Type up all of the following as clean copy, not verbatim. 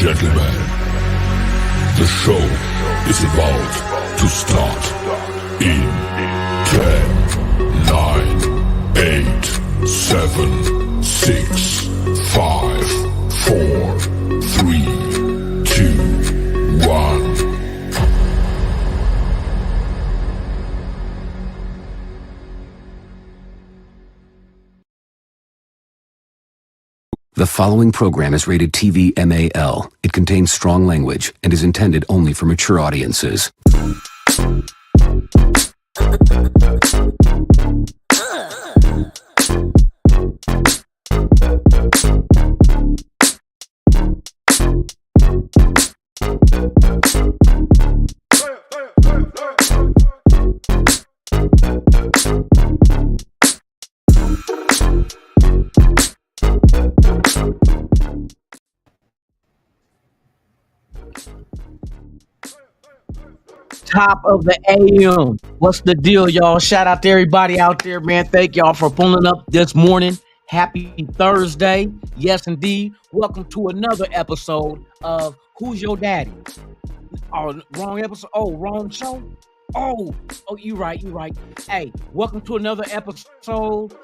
gentlemen, the show is about to start in 10, 9, 8, 7, 6, 5, 4, 3, 2, 1. The following program is rated TV MAL. It contains strong language and is intended only for mature audiences. Top of the AM. What's the deal, y'all? Shout out to everybody out there, man. Thank y'all for pulling up this morning. Happy Thursday. Yes, indeed. Welcome to another episode of Who's Your Daddy? Oh, wrong episode. Oh, wrong show. Oh, you right. Hey, welcome to another episode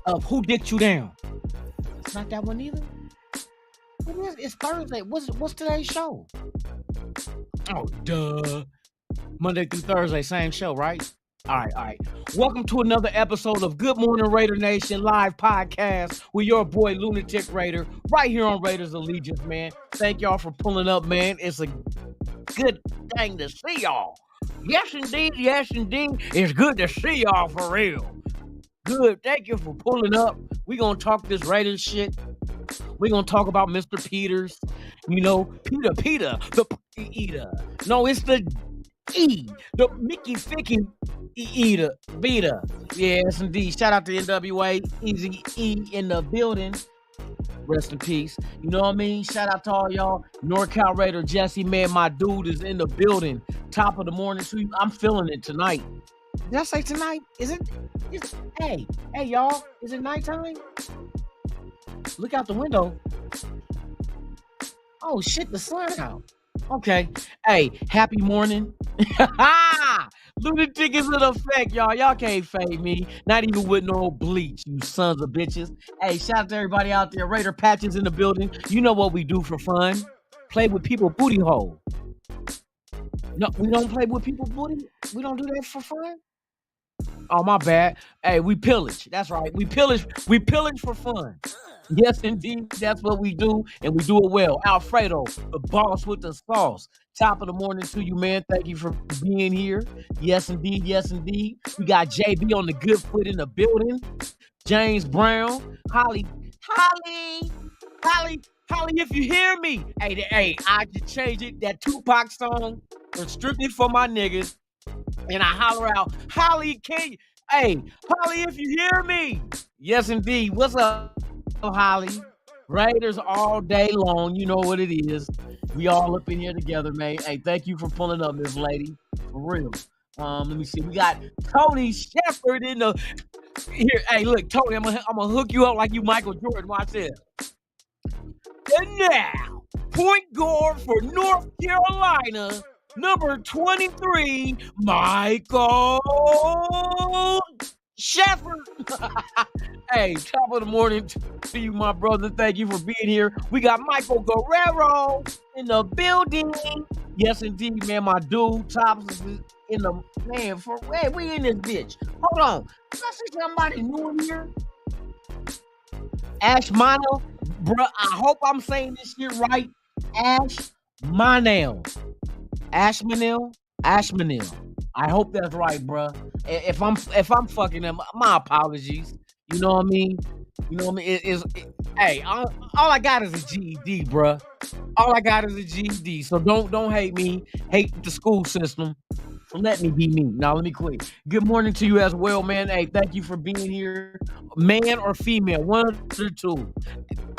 of Who Dicked You Down? It's not that one either. It is. It's Thursday. What's today's show? Oh, duh. Monday through Thursday, same show, right? All right. Welcome to another episode of Good Morning Raider Nation live podcast with your boy Lunatic Raider right here on Raiders Allegiance, man. Thank y'all for pulling up, man. It's a good thing to see y'all. Yes, indeed. It's good to see y'all for real. Good. Thank you for pulling up. We're going to talk this Raiders shit. We're going to talk about Mr. Peters. You know, Peter, the eater. No, it's the the Mickey Ficky Eater. Yes, indeed. Shout out to NWA, Easy E in the building. Rest in peace. You know what I mean? Shout out to all y'all. NorCal Raider Jesse, man, my dude is in the building. Top of the morning to you. I'm feeling it tonight. Did I say tonight? Hey, y'all. Is it nighttime? Look out the window. Oh, shit, the sun out. Okay. Hey, happy morning. Lunatic is in effect, y'all. Y'all can't fade me. Not even with no bleach, you sons of bitches. Hey, shout out to everybody out there. Raider Patches in the building. You know what we do for fun. Play with people booty hole. No, we don't play with people booty. We don't do that for fun. Oh, my bad. Hey, we pillage. That's right. We pillage for fun. Yes, indeed. That's what we do, and we do it well. Alfredo, the boss with the sauce. Top of the morning to you, man. Thank you for being here. Yes, indeed. We got JB on the good foot in the building. James Brown. Holly, if you hear me. Hey, I just changed it. That Tupac song was strictly for my niggas. And I holler out, Holly, can you? Hey, Holly, if you hear me. Yes, indeed. What's up, Holly? Raiders all day long. You know what it is. We all up in here together, man. Hey, thank you for pulling up, Miss Lady. For real. Let me see. We got Tony Shepard in the here. Hey, look, Tony, I'm gonna hook you up like you Michael Jordan. Watch this. And now, point guard for North Carolina, number 23, Michael Shepard. Hey, top of the morning to you, my brother. Thank you for being here. We got Michael Guerrero in the building. Yes, indeed, man. My dude, Tops is in the man. We in this bitch. Hold on. Did I see somebody new in here? Ash Mano, bro. I hope I'm saying this shit right. Ashmanel. I hope that's right, bro. If I'm fucking them, my apologies. You know what I mean? Hey, all I got is a GED, bro. All I got is a GED. So don't hate me. Hate the school system. Let me be me. Now let me quit. Good morning to you as well, man. Hey, thank you for being here. Man or female, one of the two.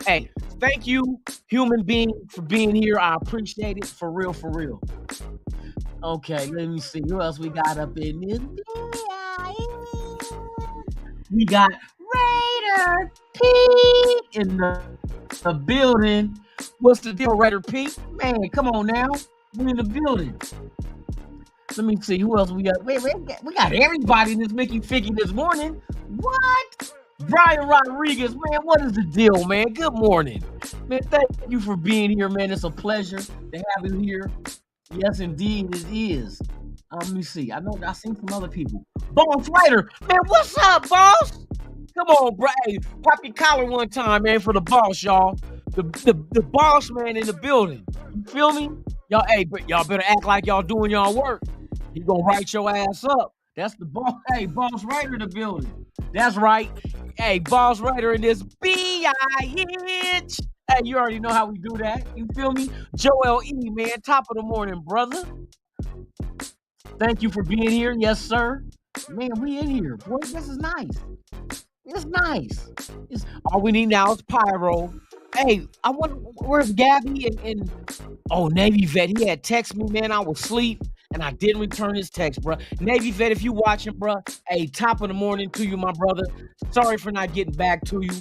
Hey, thank you, human being, for being here. I appreciate it. For real. Okay, let me see. Who else we got up in this? We got Raider Raider Pete in the building. What's the deal, Raider Pete? Man, come on now. We in the building. Let me see who else we got. Wait, we got everybody in this Mickey Figgy this morning. What? Brian Rodriguez, man, what is the deal, man? Good morning. Man, thank you for being here, man. It's a pleasure to have you here. Yes, indeed, it is. Let me see. I know I seen some other people. Boss Raider, man, what's up, boss? Come on, bro. Hey, pop your collar one time, man, for the boss, y'all. The boss man in the building. You feel me? Y'all, hey, but y'all better act like y'all doing y'all work. He gonna write your ass up. That's the boss. Hey, Boss Raider in the building. That's right. Hey, Boss Raider in this B-I-H. Hey, you already know how we do that. You feel me? Joel E, man, top of the morning, brother. Thank you for being here. Yes, sir. Man, we in here. Boy, this is nice. It's nice. All we need now is Pyro. Hey, I wonder, where's Gabby and oh, Navy Vet. He had text me, man. I was asleep. And I didn't return his text, bro. Navy Vet, if you watching, bro, hey, top of the morning to you, my brother. Sorry for not getting back to you,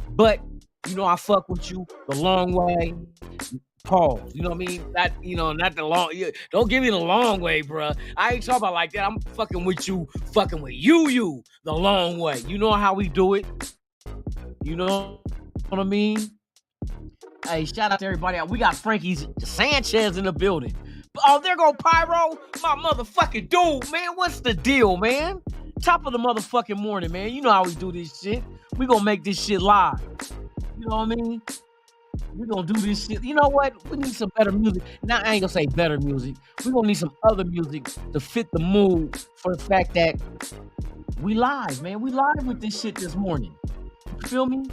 but you know I fuck with you the long way. Pause. You know what I mean? Not the long. Don't give me the long way, bro. I ain't talking about like that. I'm fucking with you, you the long way. You know how we do it. You know what I mean? Hey, shout out to everybody. We got Frankie Sanchez in the building. Oh, there go Pyro, my motherfucking dude, man. What's the deal, man? Top of the motherfucking morning, man. You know how we do this shit. We gonna make this shit live. You know what I mean? We gonna do this shit. You know what? We need some better music. Now, I ain't gonna say better music. We gonna need some other music to fit the mood for the fact that we live, man. We live with this shit this morning. You feel me?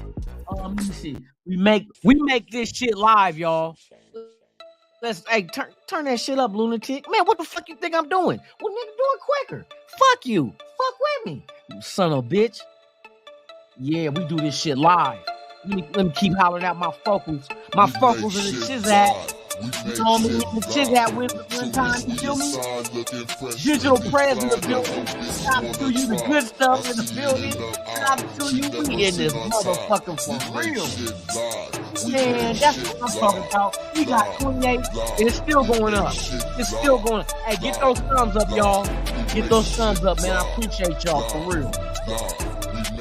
Let me see. We make this shit live, y'all. Hey, turn that shit up, lunatic. Man, what the fuck you think I'm doing? Well, nigga, do it quicker. Fuck you. Fuck with me, you son of a bitch. Yeah, we do this shit live. Let me keep hollering out my focals. My focals in the Chizat. You know what I mean? The Chizat one time, you feel me? Digital prayers in the building. Shout out to you, the good stuff in the building. Shout out to you, we in this motherfucker for real. Man, that's what I'm talking about. We got 28, and it's still going up. It's still going up. Hey, get those thumbs up, y'all. Get those thumbs up, man. I appreciate y'all for real.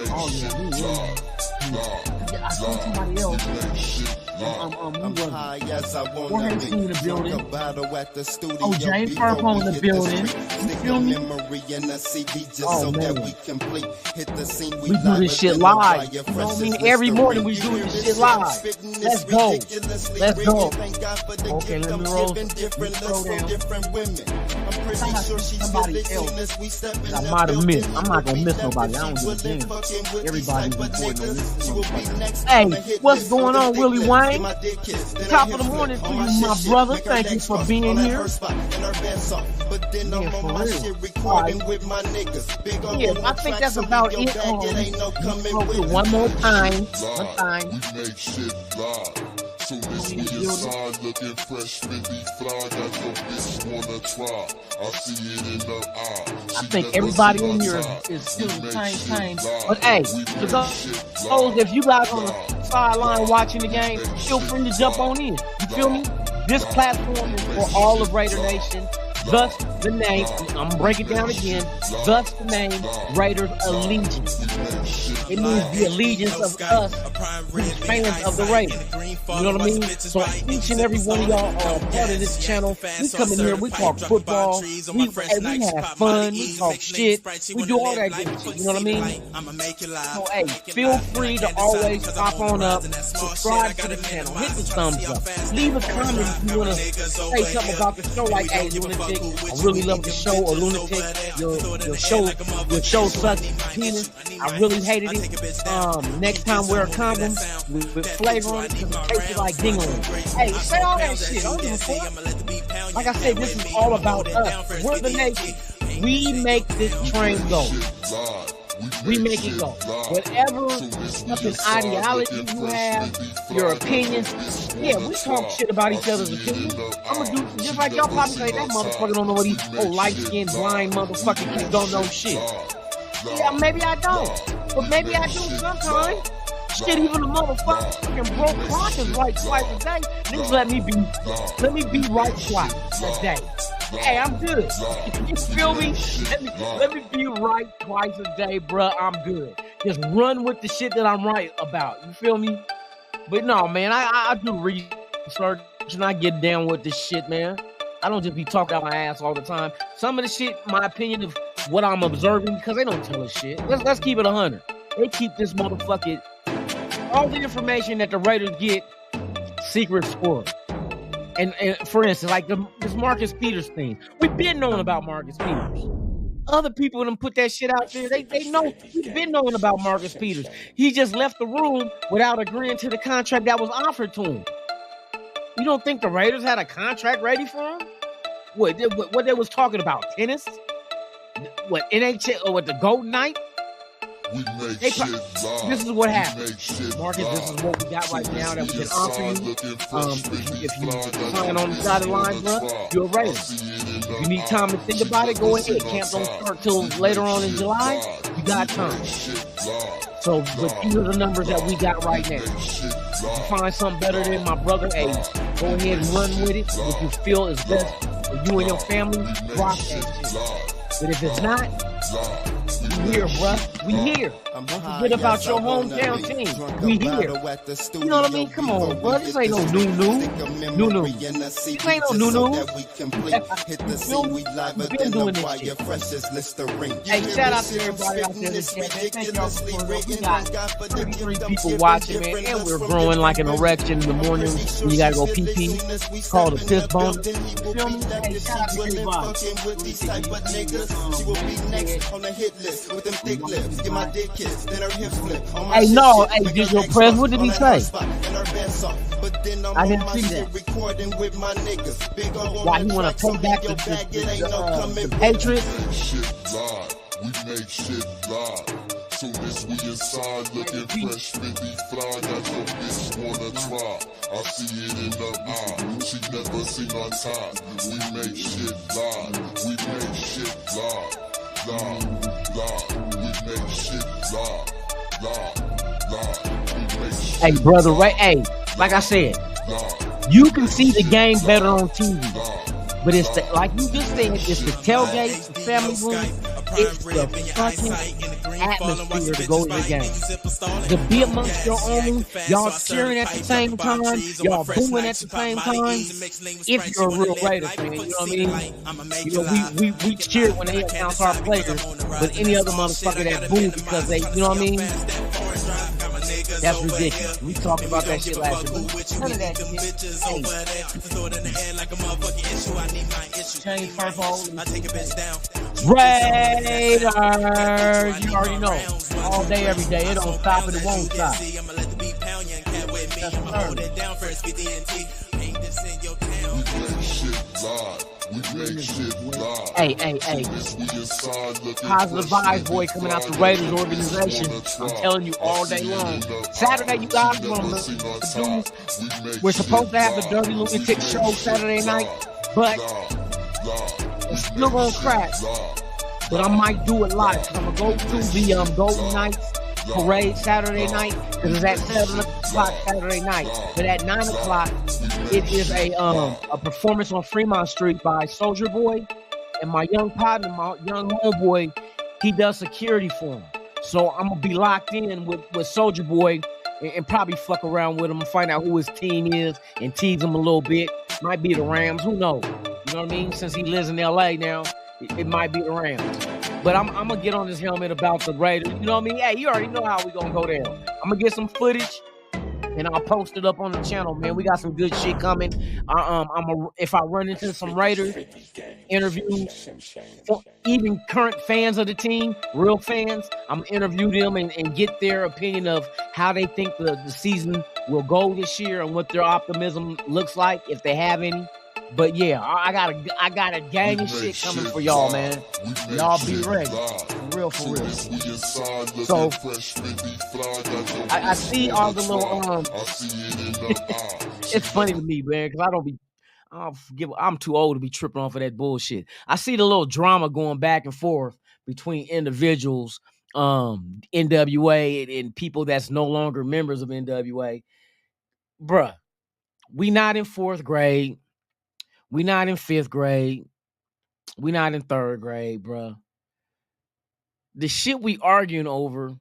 Oh, yeah, we really. I see somebody else. I'm high as I Go wanna ahead, be. see in the building. Talk about it at the studio Oh, James before Purple in we the hit building. street. You Stick feel a me? memory in a CD just Oh, so that man. we complete. Hit the scene, We do live this shit within the live. wire. You know what I Fresh mean? as Every mystery. morning we You do hear this this shit live. spitting this Let's go. ridiculously Let's go. brilliant. Thank God for the Okay, gift let me of roll. giving different Let me looks slow from down. different women. I'm pretty sure she's Somebody really else. seen as we step in I the might have building. missed. I'm not gonna miss nobody. I don't give a damn. Everybody's important on this You will be motherfucker. next Hey, on the hit what's list. going on, Willie Give Wayne? my dick kiss. Then Top I of the hit morning flip to on you, my shit, brother. make her Thank you legs for cross being on that here. her spot and her pants off. But then Yeah, I'm for on my real. shit recording Alright. with my niggas. Big on Yeah, the I think track, that's so about leave your it. bag, it ain't no coming Okay, with one it. more time. Live. One time. We make shit live. Soon as we inside looking fresh, Fendi fly, got your bitch wanna try. I see it in her eye. I She think never everybody see in my here type. is still We the make same shit thing. live. But hey, We to make those, shit live. if you guys on the sideline watching the game, feel free to jump on in. You feel me? This platform is for all of Raider Nation. Thus the name, I'm gonna break it down again. Thus the name Raiders Allegiance. It means the allegiance of us, who's fans of the Raiders. You know what I mean? So each and every one of y'all are a part of this channel. We come in here, we talk football, we have fun, we talk shit, we do all that good shit. You know what I mean? So hey, feel free to always pop on up, subscribe to the channel, hit the thumbs up, leave a comment if you wanna say something about the show, like, hey, Lunatic, I really love the show, or Lunatic, your show sucks, penis, I really hated it. Next time wear a condom with flavor on it, because it tastes like dingling. Hey, say all that shit. I don't give a fuck. Like I said, this is all about us. We're the nation. We make this train go. We make it go. Whatever fucking ideology you have, your opinions, yeah, we talk shit about each other's opinions. I'm gonna do just like y'all probably say, that motherfucker don't know what he, light-skinned, blind motherfucker don't know shit. Yeah, maybe I don't. but maybe I do sometimes. Shit, even a motherfucking broke clock is right twice a day. Niggas let me be right twice a day. Hey, I'm good. You feel me? Let me be right twice a day, bruh. I'm good. Just run with the shit that I'm right about. You feel me? But no, man, I do research and I get down with this shit, man. I don't just be talking out my ass all the time. Some of the shit, my opinion of what I'm observing, because they don't tell us shit. Let's keep it 100. They keep this motherfucking all the information that the Raiders get secret for. And for instance, like this Marcus Peters thing. We've been knowing about Marcus Peters. Other people done put that shit out there. They know. We've been knowing about Marcus Peters. He just left the room without agreeing to the contract that was offered to him. You don't think the Raiders had a contract ready for him? What they was talking about? Tennis? What, NHL or what, the Golden Knight? This is what happened. Marcus, this is what we got right now that we can offer you. If you sign on the dotted line, bro, you're a Raider. If you need time to think about it, go ahead. Camp don't start till later on in July. You got time. So, but these are the numbers that we got right now. If you find something better than my brother, hey, go ahead and run with it. If you feel is best for you and your family, rock that shit. But if it's not, we here, bruh. We here. Don't forget about your hometown team. We here. You know what I mean? Come on, bro. This ain't no new. This ain't no new. We've been doing this shit. Hey, shout out to everybody out there in the chat, man. Thank y'all for pulling up. We got 33 people watching, man, and we're growing like an erection in the morning when you gotta go pee-pee. It's called a piss bone. You feel me? Hey, shout out to everybody. Hey, no, hey, Digital Press, what did he say? I didn't see that. Why he want to come back to the Patriots? We make shit live. Soon as we inside looking fresh, 50 fly, got your bitch wanna try. I see it in her eye, she never seen our time. We make shit live, we make shit live. We make shit live. Hey, brother, right? Hey, like I said, you can see the game better on TV, but it's the, like you just said, it's the tailgate, the family room, it's the fucking atmosphere to go to the game. To be amongst your own, y'all cheering at the same time, y'all booing at the same time. If you're a real Raider fan, you know what I mean? You know, we cheer when they announce our players, but any other motherfucker that boo because they, you know what I mean? That's ridiculous. We talked about that shit last year. None of that shit. Hey. Change purple. Raiders. You already know. All day, every day. It don't stop and it won't stop. Hey. Positive vibes, boy, coming out the Raiders organization. I'm telling you all day long. Saturday, you guys are going to do. We're supposed to have the Dirty Lunatic show Saturday night, but it's still going to crash. But I might do it live because I'm going to go to the Golden Knights parade Saturday night because it's at 7 o'clock Saturday night. But at 9 o'clock, it is a performance on Fremont Street by Soulja Boy. And my young partner, my young homeboy, he does security for him. So I'm going to be locked in with Soulja Boy and probably fuck around with him and find out who his team is and tease him a little bit. Might be the Rams. Who knows? You know what I mean? Since he lives in L.A. now, it might be the Rams. But I'm going to get on this helmet about the Raiders. You know what I mean? Hey, you already know how we going to go down. I'm going to get some footage. And I'll post it up on the channel, man. We got some good shit coming. If I run into some Raiders interviews, even current fans of the team, real fans, I'm gonna interview them and get their opinion of how they think the season will go this year and what their optimism looks like, if they have any. But yeah, I got a gang of shit coming for y'all, man. Y'all be ready. For real. So I see all the little it's funny to me, man, because I'm too old to be tripping off of that bullshit. I see the little drama going back and forth between individuals NWA and people that's no longer members of NWA. Bruh, we not in 4th grade. We not in 5th grade. We not in 3rd grade, bruh. The shit we arguing over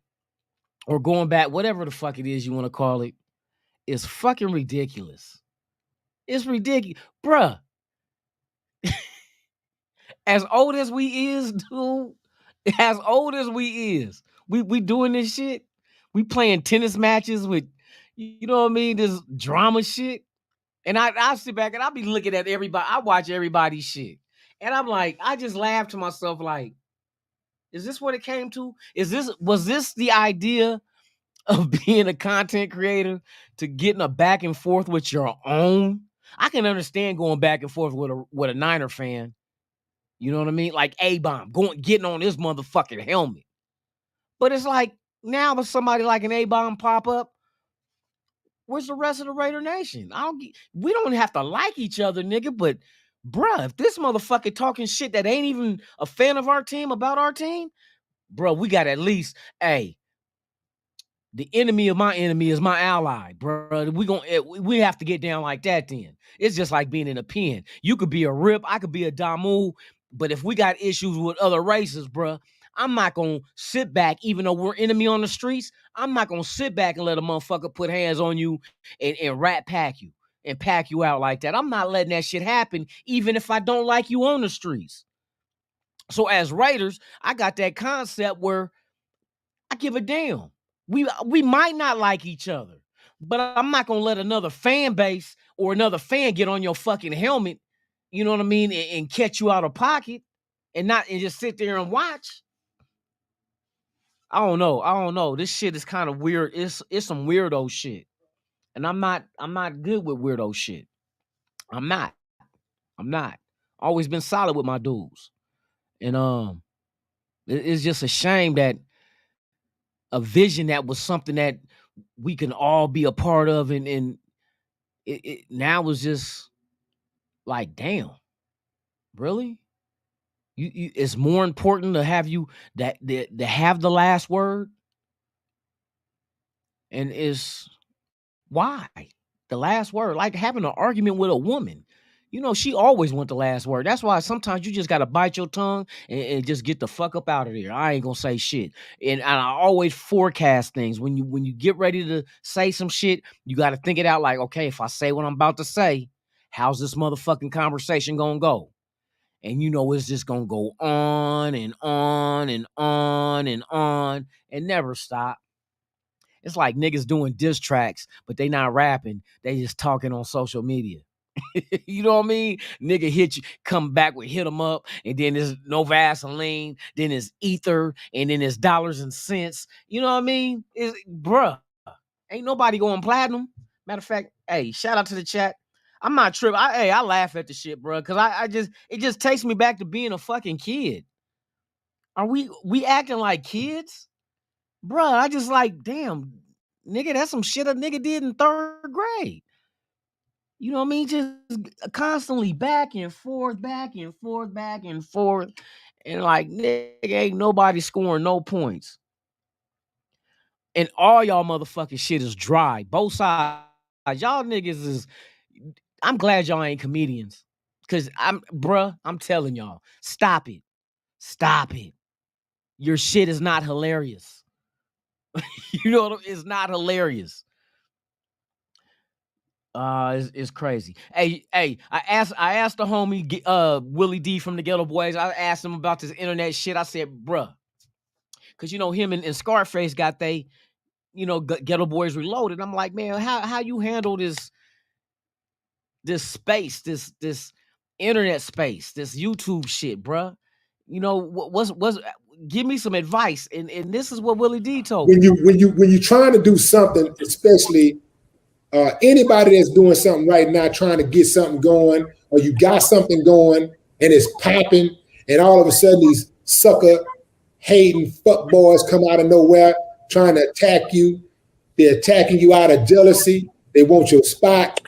or going back, whatever the fuck it is you want to call it, is fucking ridiculous. It's ridiculous. Bruh, as old as we is, dude, as old as we is, we doing this shit. We playing tennis matches with, you know what I mean, this drama shit. And I sit back and I'll be looking at everybody. I watch everybody's shit. And I'm like, I just laugh to myself like, is this what it came to? Was this the idea of being a content creator, to getting a back and forth with your own? I can understand going back and forth with a Niner fan. You know what I mean? Like A-Bomb getting on this motherfucking helmet. But it's like, now if somebody like an A-Bomb pop up, where's the rest of the Raider Nation? We don't have to like each other, nigga, but bruh, if this motherfucker talking shit that ain't even a fan of our team about our team, bruh, we got at least, hey, the enemy of my enemy is my ally, bro. We have to get down like that then. It's just like being in a pen. You could be a Rip, I could be a Damu, but if we got issues with other races, bro, I'm not going to sit back, even though we're enemy on the streets, I'm not going to sit back and let a motherfucker put hands on you and rat pack you and pack you out like that. I'm not letting that shit happen, even if I don't like you on the streets. So as Raiders, I got that concept where I give a damn. We might not like each other, but I'm not gonna let another fan base or another fan get on your fucking helmet, you know what I mean, and catch you out of pocket and just sit there and watch. I don't know. This shit is kind of weird. It's some weirdo shit. And I'm not good with weirdo shit. I'm not. Always been solid with my dudes. And it's just a shame that a vision that was something that we can all be a part of, and it now is just like, damn, really? You it's more important to have you that have the last word, and it's why the last word, like having an argument with a woman. You know, she always want the last word. That's why sometimes you just got to bite your tongue and just get the fuck up out of there. I ain't gonna say shit. And I always forecast things. When you get ready to say some shit, you got to think it out like, okay, if I say what I'm about to say, how's this motherfucking conversation gonna go? And you know, it's just gonna go on and on and on and on and never stop. It's like niggas doing diss tracks, but they not rapping. They just talking on social media. You know what I mean? Nigga hit you, come back with hit 'em up, and then there's no Vaseline, then there's ether, and then there's dollars and cents. You know what I mean? Bruh, ain't nobody going platinum. Matter of fact, hey, shout out to the chat. I'm not tripping. I laugh at the shit, bro, because it just takes me back to being a fucking kid. Are we acting like kids? Bruh, I just like, damn, nigga, that's some shit a nigga did in 3rd grade. You know what I mean? Just constantly back and forth, back and forth, back and forth. And like, nigga, ain't nobody scoring no points. And all y'all motherfucking shit is dry. Both sides. Y'all niggas is, I'm glad y'all ain't comedians. Cause I'm telling y'all, stop it. Stop it. Your shit is not hilarious. You know what I mean? It's not hilarious. It's crazy. Hey, I asked the homie Willie D from the Ghetto Boys. I asked him about this internet shit. I said, bruh, because you know him and Scarface got they, you know, Ghetto Boys Reloaded. I'm like, man, how you handle this space, this internet space, this YouTube shit, bruh? You know, what's give me some advice. And this is what Willie D told me. When you trying to do something, especially anybody that's doing something right now, trying to get something going, or you got something going and it's popping, and all of a sudden these sucker hating fuck boys come out of nowhere trying to attack you. They're attacking you out of jealousy. They want your spot.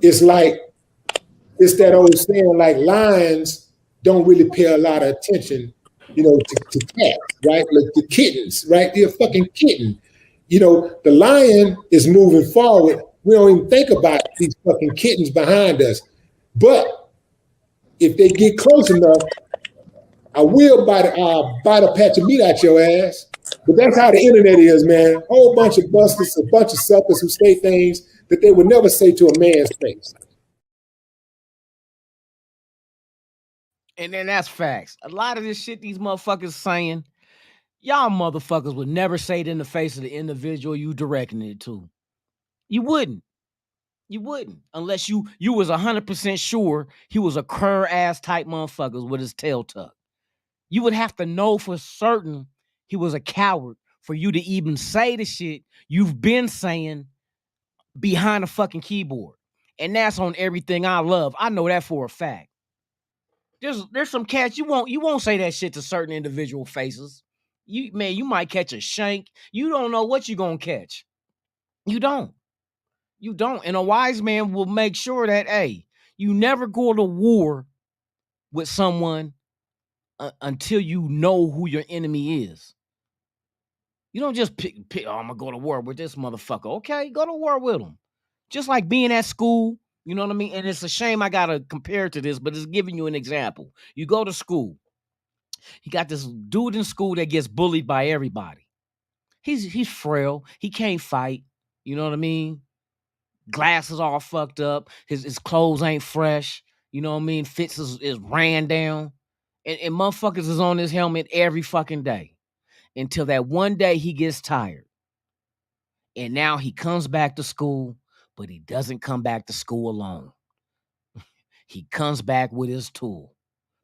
It's that old saying, like lions don't really pay a lot of attention to cats, right? Like the kittens, right? They're a fucking kitten. The lion is moving forward. We don't even think about these fucking kittens behind us. But if they get close enough, I will bite a patch of meat out your ass. But that's how the internet is, man. A whole bunch of busters, a bunch of suckers who say things that they would never say to a man's face. And then that's facts. A lot of this shit these motherfuckers saying, y'all motherfuckers would never say it in the face of the individual you directing it to. You wouldn't. You wouldn't. Unless you was 100% sure he was a cur ass type motherfuckers with his tail tucked. You would have to know for certain he was a coward for you to even say the shit you've been saying behind a fucking keyboard. And that's on everything I love. I know that for a fact. There's some cats you won't say that shit to certain individual faces. You might catch a shank. You don't know what you're gonna catch. You don't. And a wise man will make sure that, hey, you never go to war with someone until you know who your enemy is. You don't just pick, oh, I'm gonna go to war with this motherfucker. Okay, go to war with him. Just like being at school, you know what I mean? And it's a shame I gotta compare to this, but it's giving you an example. You go to school. You got this dude in school that gets bullied by everybody. He's frail. He can't fight. You know what I mean? Glasses all fucked up. His clothes ain't fresh. You know what I mean? Fits is ran down. And motherfuckers is on his helmet every fucking day. Until that one day he gets tired. And now he comes back to school, but he doesn't come back to school alone. He comes back with his tool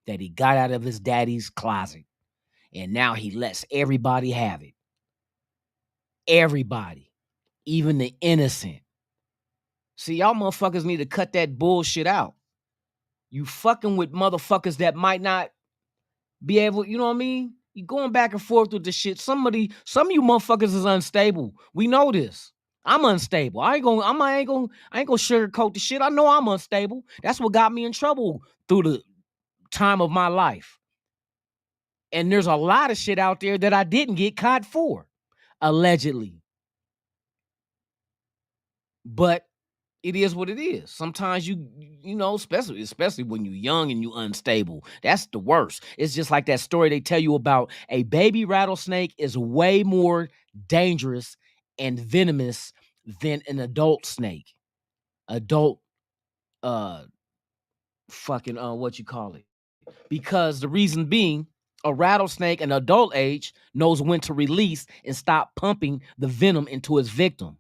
that he got out of his daddy's closet. And now he lets everybody have it. Everybody. Even the innocent. See, y'all motherfuckers need to cut that bullshit out. You fucking with motherfuckers that might not be able, you know what I mean? You going back and forth with the shit. Some of you motherfuckers is unstable. We know this. I'm unstable. I ain't gonna sugarcoat the shit. I know I'm unstable. That's what got me in trouble through the time of my life. And there's a lot of shit out there that I didn't get caught for, allegedly. But it is what it is. Sometimes you know, especially when you're young and you unstable. That's the worst. It's just like that story they tell you about a baby rattlesnake is way more dangerous and venomous than an adult snake. Adult what you call it? Because the reason being, a rattlesnake in adult age knows when to release and stop pumping the venom into its victim.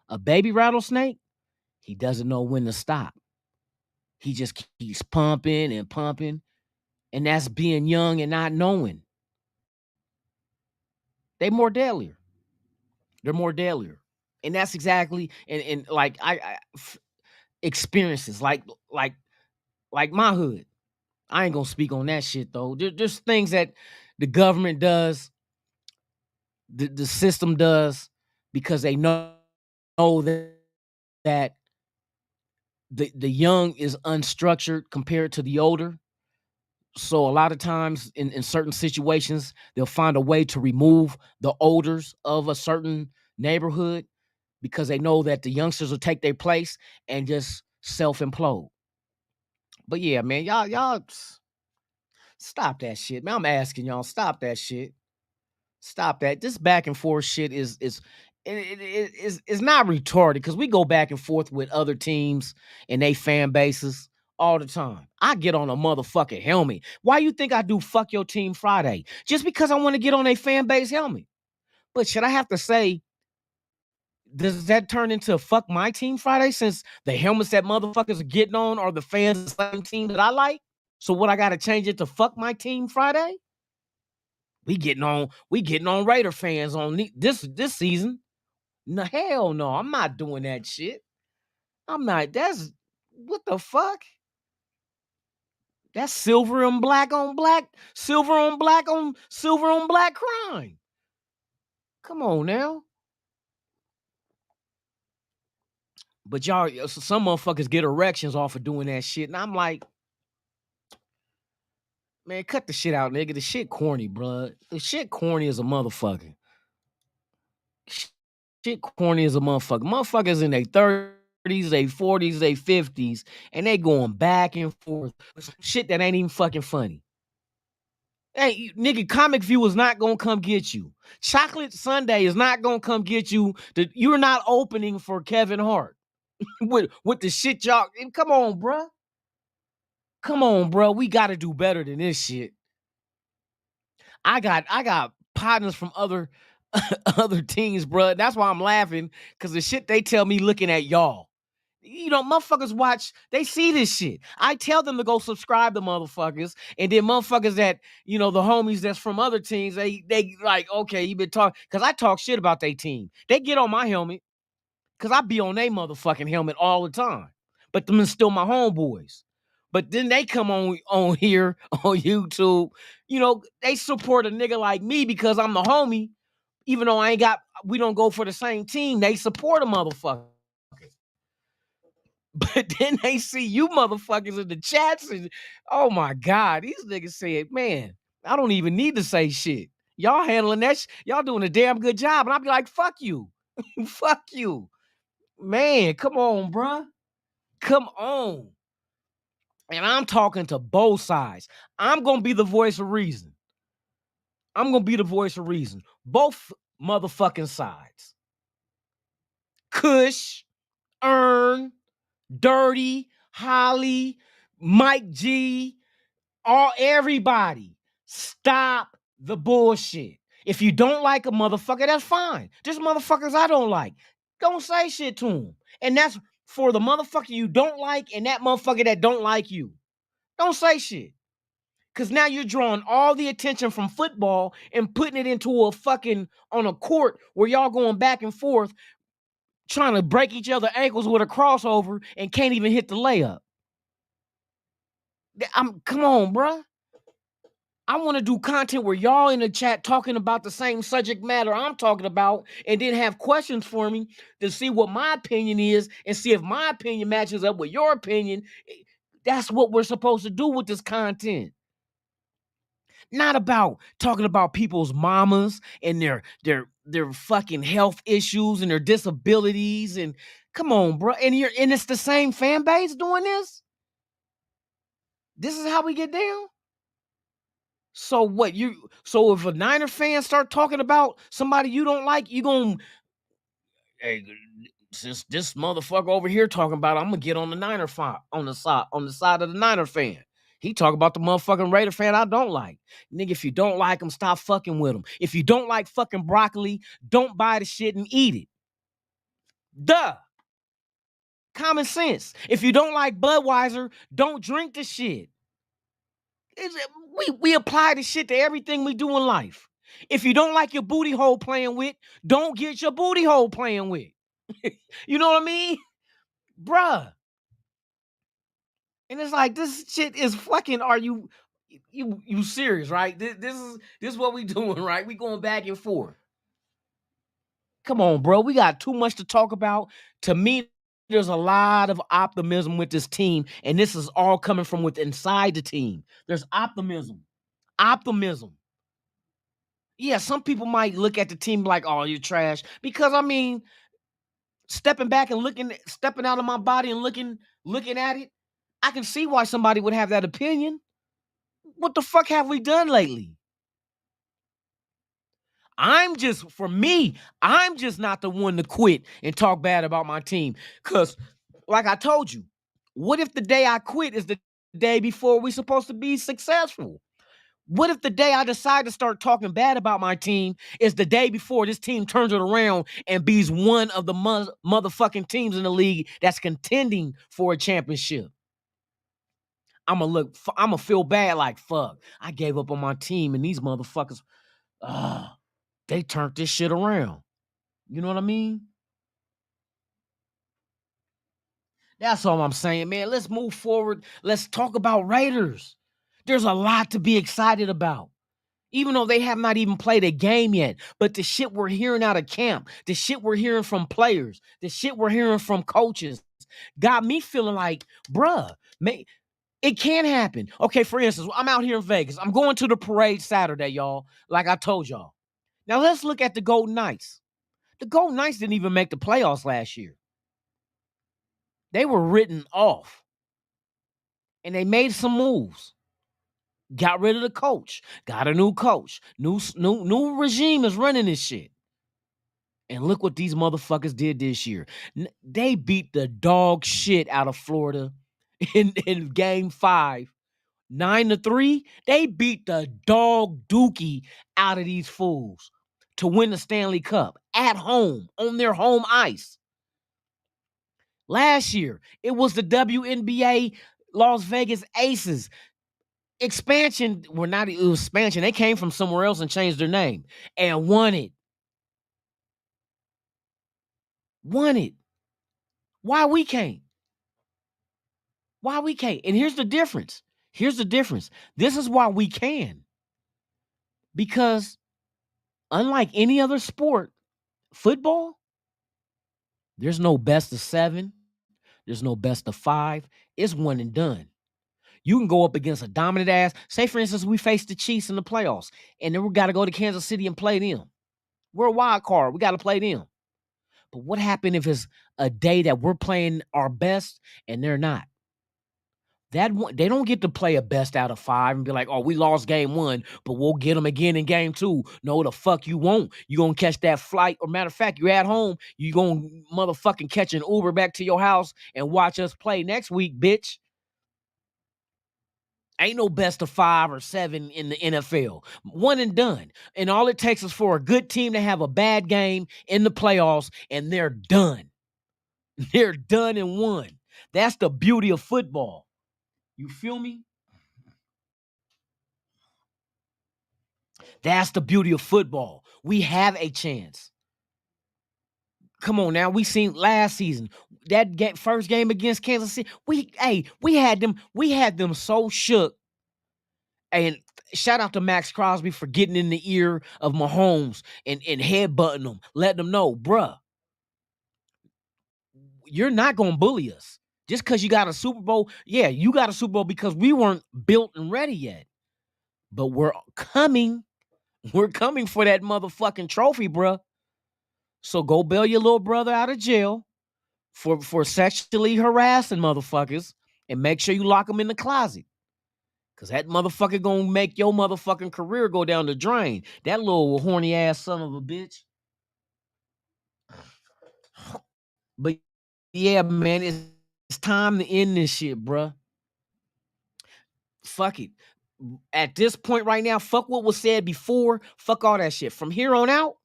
A baby rattlesnake, he doesn't know when to stop. He just keeps pumping and pumping. And that's being young and not knowing. They're more deadlier. And that's exactly, and like experiences, like my hood. I ain't gonna speak on that shit though. There's things that the government does, the system does, because they know that the young is unstructured compared to the older. So a lot of times in certain situations, they'll find a way to remove the elders of a certain neighborhood because they know that the youngsters will take their place and just self-implode. But yeah, man, y'all stop that shit, man. I'm asking y'all, stop that shit. Stop that. This back and forth shit is not retarded, because we go back and forth with other teams and they fan bases all the time. I get on a motherfucking helmet. Why you think I do fuck your team Friday? Just because I want to get on a fan base helmet. But should I have to say, does that turn into fuck my team Friday, since the helmets that motherfuckers are getting on are the fans of the same team that I like? So what, I got to change it to fuck my team Friday? We getting on Raider fans on this season. No, hell no. I'm not doing that shit. I'm not. That's what the fuck? That's silver on black on black, silver on black on silver on black crime. Come on now. But y'all, some motherfuckers get erections off of doing that shit. And I'm like, Man, cut the shit out, nigga. The shit corny, bruh. The shit corny as a motherfucker. Shit corny as a motherfucker. Motherfuckers in their 30s, their 40s, their 50s, and they going back and forth with some shit that ain't even fucking funny. Hey, nigga, Comic View is not gonna come get you. Chocolate Sunday is not gonna come get you. You're not opening for Kevin Hart with the shit y'all. Come on, bruh. Come on, bro. We got to do better than this shit. I got partners from other teams, bro. That's why I'm laughing, because the shit they tell me looking at y'all. You know, motherfuckers watch, they see this shit. I tell them to go subscribe to motherfuckers, and then motherfuckers that, you know, the homies that's from other teams, they like, okay, you been talking, because I talk shit about their team. They get on my helmet, because I be on their motherfucking helmet all the time. But them is still my homeboys. But then they come on here on YouTube, you know, they support a nigga like me because I'm the homie, even though we don't go for the same team. They support a motherfucker. But then they see you motherfuckers in the chats and, oh my God, these niggas said, man, I don't even need to say shit. Y'all handling that y'all doing a damn good job. And I'll be like, fuck you. Fuck you. Man, come on, bruh. Come on. And I'm talking to both sides. I'm going to be the voice of reason. Both motherfucking sides. Kush, Earn, Dirty, Holly, Mike G, everybody. Stop the bullshit. If you don't like a motherfucker, that's fine. There's motherfuckers I don't like. Don't say shit to them. And that's for the motherfucker you don't like and that motherfucker that don't like you. Don't say shit. Because now you're drawing all the attention from football and putting it into a fucking, on a court where y'all going back and forth trying to break each other ankles with a crossover and can't even hit the layup. Come on, bruh. I want to do content where y'all in the chat talking about the same subject matter I'm talking about, and then have questions for me to see what my opinion is and see if my opinion matches up with your opinion. That's what we're supposed to do with this content. Not about talking about people's mamas and their fucking health issues and their disabilities. And come on, bro. And it's the same fan base doing this. This is how we get down. So what so if a Niner fan start talking about somebody you don't like, you gonna, hey, since this motherfucker over here talking about it, I'm gonna get on the Niner on the side of the Niner fan. He talk about the motherfucking Raider fan I don't like. Nigga, if you don't like him, stop fucking with him. If you don't like fucking broccoli, don't buy the shit and eat it. Duh. Common sense. If you don't like Budweiser, don't drink the shit. We apply this shit to everything we do in life. If you don't like your booty hole playing with, don't get your booty hole playing with. You know what I mean? Bruh. And it's like, this shit is fucking, are you serious, right? This is what we doing, right? We going back and forth. Come on, bro. We got too much to talk about. To me, there's a lot of optimism with this team, and this is all coming from within inside the team. There's optimism. Yeah, some people might look at the team like, oh, you're trash. Because, I mean, stepping back and stepping out of my body and looking at it, I can see why somebody would have that opinion. What the fuck have we done lately? I'm just not the one to quit and talk bad about my team. Because, like I told you, what if the day I quit is the day before we're supposed to be successful? What if the day I decide to start talking bad about my team is the day before this team turns it around and beats one of the motherfucking teams in the league that's contending for a championship? I'm gonna feel bad like, fuck, I gave up on my team and these motherfuckers, they turned this shit around. You know what I mean? That's all I'm saying, man. Let's move forward. Let's talk about Raiders. There's a lot to be excited about. Even though they have not even played a game yet. But the shit we're hearing out of camp, the shit we're hearing from players, the shit we're hearing from coaches got me feeling like, bruh, It can happen. Okay, for instance, I'm out here in Vegas. I'm going to the parade Saturday, y'all, like I told y'all. Now let's look at the Golden Knights. The Golden Knights didn't even make the playoffs last year. They were written off. And they made some moves. Got rid of the coach. Got a new coach. New regime is running this shit. And look what these motherfuckers did this year. They beat the dog shit out of Florida in game 5. 9-3. They beat the dog dookie out of these fools to win the Stanley Cup at home on their home ice. Last year, it was the WNBA Las Vegas Aces. Expansion, it was expansion. They came from somewhere else and changed their name and won it. Won it. Why we can't? Why we can't? And here's the difference. Here's the difference. This is why we can. Because unlike any other sport, football, there's no best of 7. There's no best of 5. It's one and done. You can go up against a dominant ass. Say, for instance, we face the Chiefs in the playoffs, and then we got to go to Kansas City and play them. We're a wild card. We got to play them. But what happened if it's a day that we're playing our best and they're not? They don't get to play a best out of 5 and be like, oh, we lost game 1, but we'll get them again in game 2. No, the fuck you won't. You're going to catch that flight. Or matter of fact, you're at home. You're going to motherfucking catch an Uber back to your house and watch us play next week, bitch. Ain't no best of 5 or 7 in the NFL. One and done. And all it takes is for a good team to have a bad game in the playoffs, and they're done. They're done and won. That's the beauty of football. You feel me? That's the beauty of football. We have a chance. Come on now. We seen last season that first game against Kansas City. We had them so shook. And shout out to Max Crosby for getting in the ear of Mahomes and headbutting them, letting them know, bruh, you're not gonna bully us. Just because you got a Super Bowl, yeah, you got a Super Bowl because we weren't built and ready yet. But we're coming. We're coming for that motherfucking trophy, bruh. So go bail your little brother out of jail for sexually harassing motherfuckers and make sure you lock him in the closet. Because that motherfucker gonna make your motherfucking career go down the drain. That little horny ass son of a bitch. But yeah, man, it's time to end this shit, bruh. Fuck it. At this point right now, fuck what was said before. Fuck all that shit. From here on out,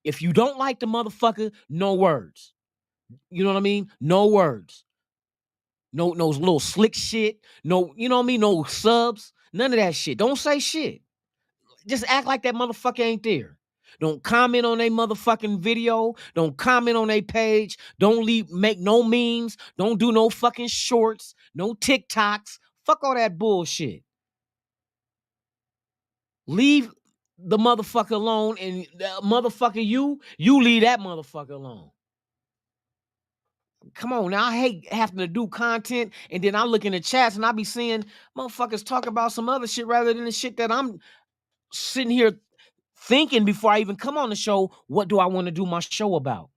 if you don't like the motherfucker, no words. You know what I mean? No words. No little slick shit. No, you know what I mean? No subs. None of that shit. Don't say shit. Just act like that motherfucker ain't there. Don't comment on a motherfucking video. Don't comment on a page. Don't make no memes. Don't do no fucking shorts. No TikToks. Fuck all that bullshit. Leave the motherfucker alone, and motherfucker you leave that motherfucker alone. Come on now, I hate having to do content and then I look in the chats and I be seeing motherfuckers talk about some other shit rather than the shit that I'm sitting here thinking before I even come on the show. What do I want to do my show about?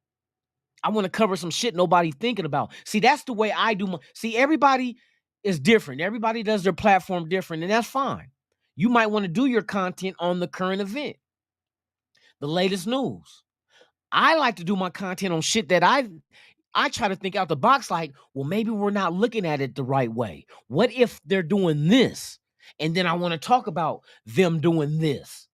I want to cover some shit nobody thinking about. See, that's the way I do see, everybody is different. Everybody does their platform different, and that's fine. You might want to do your content on the current event, the latest news. I like to do my content on shit that I try to think out the box like, well, maybe we're not looking at it the right way. What if they're doing this? And then I want to talk about them doing this.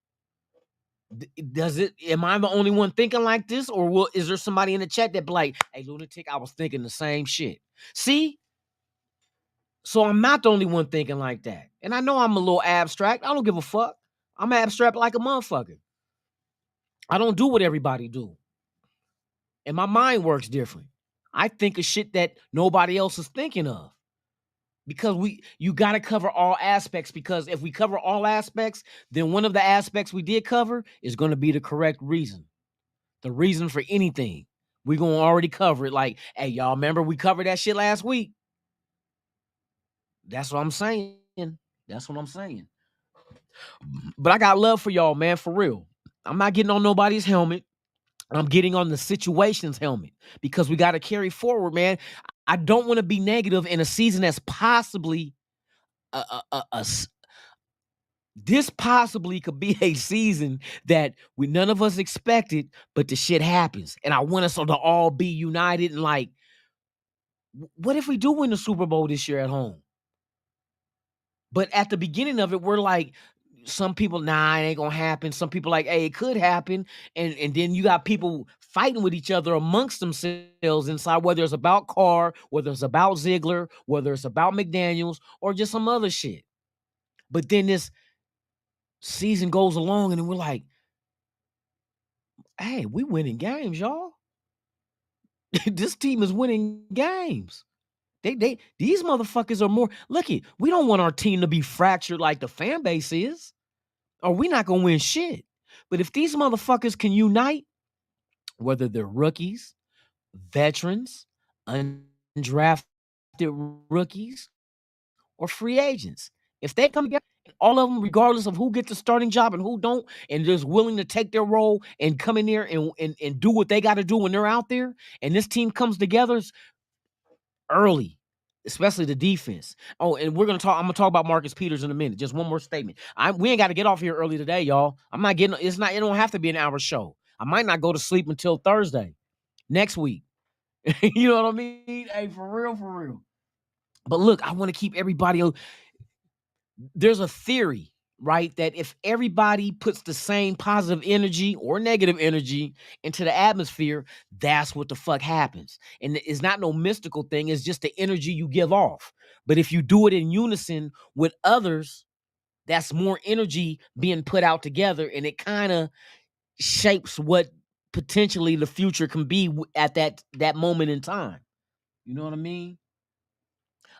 Am I the only one thinking like this? Or is there somebody in the chat that be like, hey, lunatic, I was thinking the same shit. See? So I'm not the only one thinking like that. And I know I'm a little abstract. I don't give a fuck. I'm abstract like a motherfucker. I don't do what everybody do. And my mind works different. I think of shit that nobody else is thinking of. Because you got to cover all aspects, because if we cover all aspects, then one of the aspects we did cover is going to be the correct reason. The reason for anything. We're going to already cover it like, hey, y'all remember we covered that shit last week? That's what I'm saying. That's what I'm saying. But I got love for y'all, man, for real. I'm not getting on nobody's helmet. I'm getting on the situation's helmet because we got to carry forward, man. I don't want to be negative in a season that's possibly this possibly could be a season that we none of us expected, but the shit happens. And I want us to all be united and like, what if we do win the Super Bowl this year at home? But at the beginning of it, we're like, some people, nah, it ain't gonna happen. Some people like, hey, it could happen. And then you got people fighting with each other amongst themselves inside, whether it's about Carr, whether it's about Ziegler, whether it's about McDaniels, or just some other shit. But then this season goes along and then we're like, hey, we winning games, y'all. This team is winning games. These motherfuckers are more. Look it, we don't want our team to be fractured like the fan base is, or we not gonna win shit. But if these motherfuckers can unite, whether they're rookies, veterans, undrafted rookies, or free agents, if they come together, all of them, regardless of who gets the starting job and who don't, and just willing to take their role and come in there and do what they got to do when they're out there, and this team comes together early, especially the defense. Oh, and I'm gonna talk about Marcus Peters in a minute. Just one more statement. We ain't got to get off here early today, y'all. It don't have to be an hour show. I might not go to sleep until Thursday next week. You know what I mean? Hey, for real. But look, I want to keep everybody. There's a theory, right, that if everybody puts the same positive energy or negative energy into the atmosphere, that's what the fuck happens. And it's not no mystical thing. It's just the energy you give off. But if you do it in unison with others, that's more energy being put out together, and it kind of shapes what potentially the future can be at that moment in time. You know what I mean?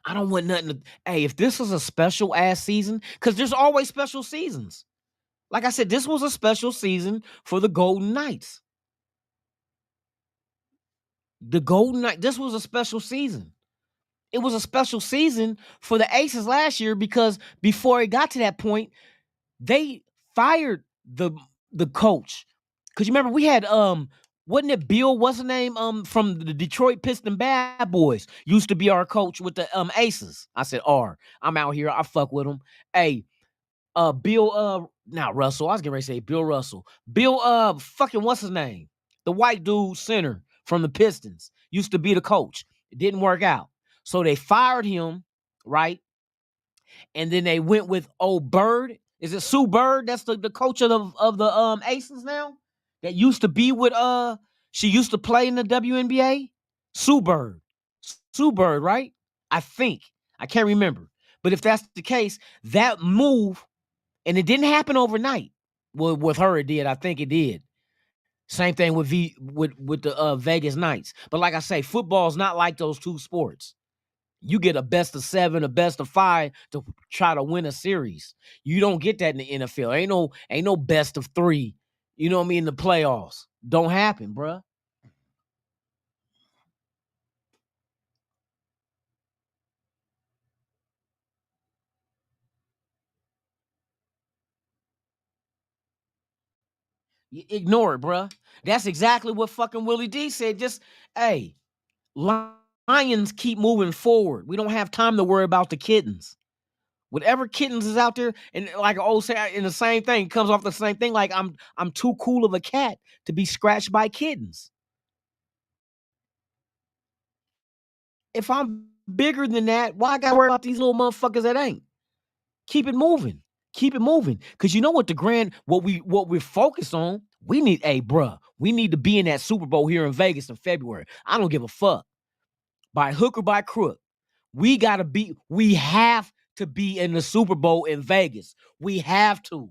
I don't want nothing to. Hey, if this was a special ass season, because there's always special seasons. Like I said, this was a special season for the Golden Knights. This was a special season. It was a special season for the Aces last year because before it got to that point, they fired the coach. Because you remember we had wasn't it Bill, what's the name? From the Detroit Piston Bad Boys. Used to be our coach with the Aces. I said, I'm out here. I fuck with him. Hey, Bill, not Russell. I was getting ready to say Bill Russell. Bill, fucking what's his name? The white dude center from the Pistons. Used to be the coach. It didn't work out. So they fired him, right? And then they went with old Bird. Is it Sue Bird? That's the coach of the Aces now? That used to be with she used to play in the WNBA. Sue Bird, right? I think. I can't remember. But if that's the case, that move, and it didn't happen overnight. Well, with her it did. I think it did. Same thing with the Vegas Knights. But like I say, football's not like those two sports. You get a best of 7, a best of 5 to try to win a series. You don't get that in the NFL. Ain't no best of 3. You know what I mean? In the playoffs. Don't happen, bruh. You ignore it, bruh. That's exactly what fucking Willie D said. Just, hey, Lions keep moving forward. We don't have time to worry about the kittens. Whatever kittens is out there, and like old say, in the same thing, comes off the same thing. Like I'm too cool of a cat to be scratched by kittens. If I'm bigger than that, why I gotta worry about these little motherfuckers that ain't? Keep it moving. Keep it moving. Cause you know what what we're focused on, we need, we need to be in that Super Bowl here in Vegas in February. I don't give a fuck. By hook or by crook. We have to be in the Super Bowl in Vegas. We have to.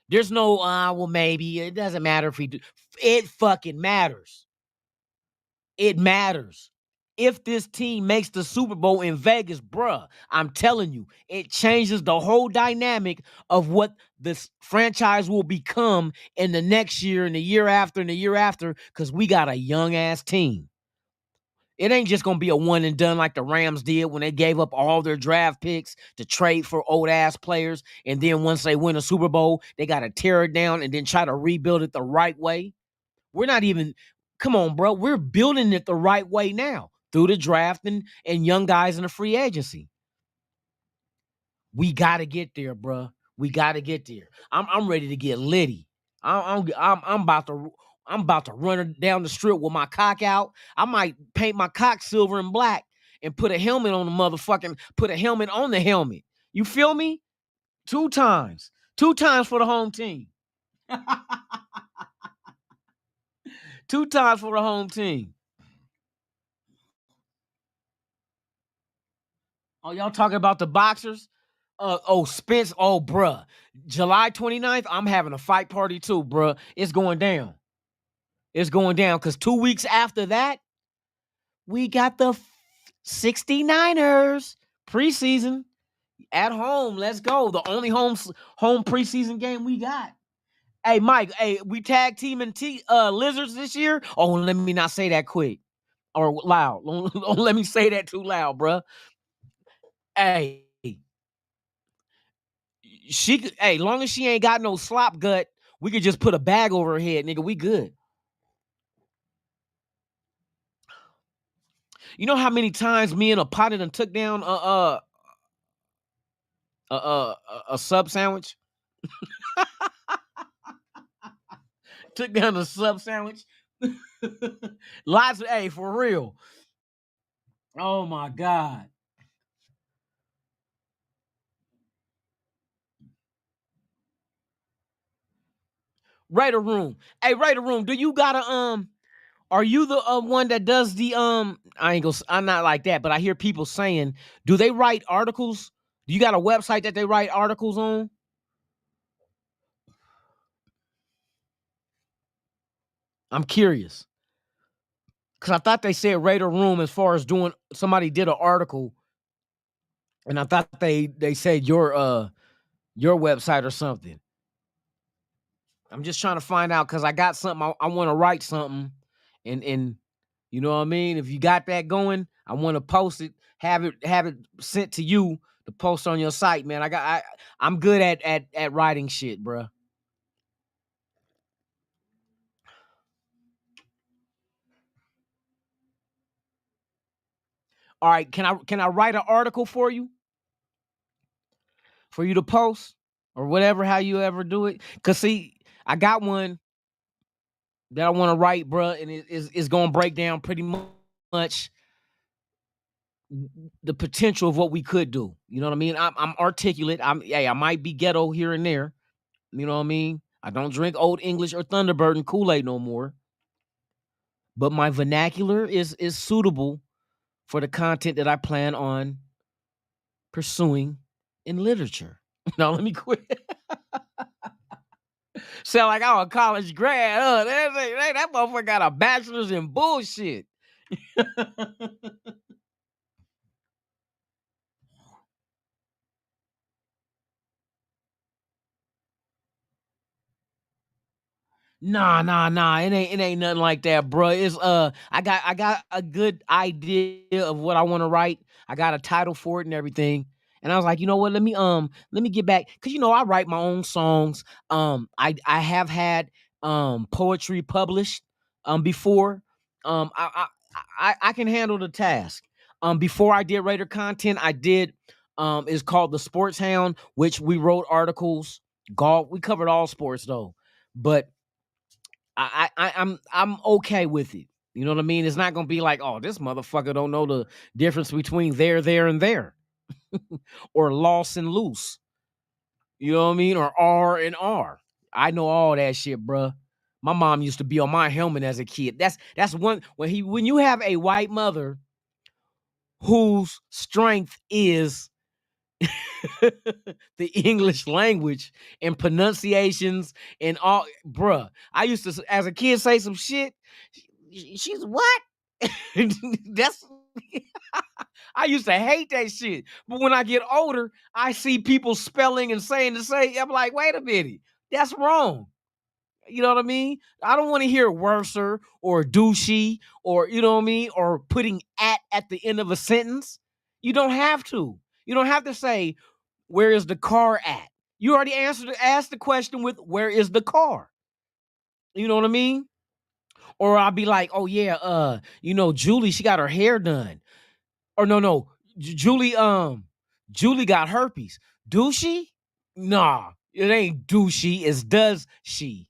There's no, well, maybe. It doesn't matter if we do. It fucking matters. It matters. If this team makes the Super Bowl in Vegas, bruh, I'm telling you, it changes the whole dynamic of what this franchise will become in the next year and the year after and the year after, because we got a young-ass team. It ain't just gonna be a one and done like the Rams did when they gave up all their draft picks to trade for old ass players, and then once they win a Super Bowl, they gotta tear it down and then try to rebuild it the right way. We're not even, come on, bro. We're building it the right way now through the draft and young guys in the free agency. We gotta get there, bro. We gotta get there. I'm ready to get litty. I'm about to run her down the strip with my cock out. I might paint my cock silver and black and put a helmet on the motherfucking, put a helmet on the helmet. You feel me? 2 times. 2 times for the home team. 2 times for the home team. Oh, y'all talking about the boxers? Spence. Oh, bruh. July 29th, I'm having a fight party too, bruh. It's going down. It's going down because 2 weeks after that, we got the 69ers preseason at home. Let's go. The only home preseason game we got. Hey, Mike, hey, we tag teaming Lizards this year? Oh, let me not say that quick or loud. Don't let me say that too loud, bruh. Hey, long as she ain't got no slop gut, we could just put a bag over her head, nigga. We good. You know how many times me and a potty done took down a sub sandwich? Took down a sub sandwich. Lots of, hey, for real. Oh my God. Raider Room. Hey, Raider Room, do you got a are you the one that does the I'm not like that, but I hear people saying, do they write articles? Do you got a website that they write articles on? I'm curious. Cause I thought they said Raider Room as far as doing, somebody did an article, and I thought they said your website or something. I'm just trying to find out because I got something. I want to write something, and you know what I mean. If you got that going, I want to post it, have it sent to you to post on your site, man. I'm good at writing shit, bro. All right, can I write an article for you to post or whatever, how you ever do it? Cause see, I got one that I want to write, bro, and it's gonna break down pretty much the potential of what we could do. You know what I mean? I'm articulate. I might be ghetto here and there. You know what I mean? I don't drink Old English or Thunderbird and Kool-Aid no more. But my vernacular is suitable for the content that I plan on pursuing in literature. Now let me quit. Sound like I'm a college grad. That motherfucker got a bachelor's in bullshit. Nah. It ain't nothing like that, bro. It's I got a good idea of what I want to write. I got a title for it and everything. And I was like, you know what? Let me get back, because I write my own songs. I have had poetry published before. I can handle the task. Before I did Raider content, I did is called the Sports Hound, which we wrote articles. Golf, we covered all sports though, but I'm okay with it. You know what I mean? It's not gonna be like, oh, this motherfucker don't know the difference between there, and there, or loss and loose. You know what I mean? Or R and R. I know all that shit, bruh. My mom used to be on my helmet as a kid. That's one when you have a white mother whose strength is the English language and pronunciations and all, bruh. I used to, as a kid, say some shit. She's what? That's I used to hate that shit. But when I get older, I see people spelling and saying the same. I'm like, wait a minute, that's wrong. You know what I mean? I don't want to hear worser or douchey or, you know what I mean, or putting at the end of a sentence. You don't have to. You don't have to say, where is the car at? You already asked the question with, where is the car? You know what I mean? Or I'll be like, oh yeah, Julie, she got her hair done. Or no, Julie got herpes. Do she? Nah, it ain't do she, it's does she.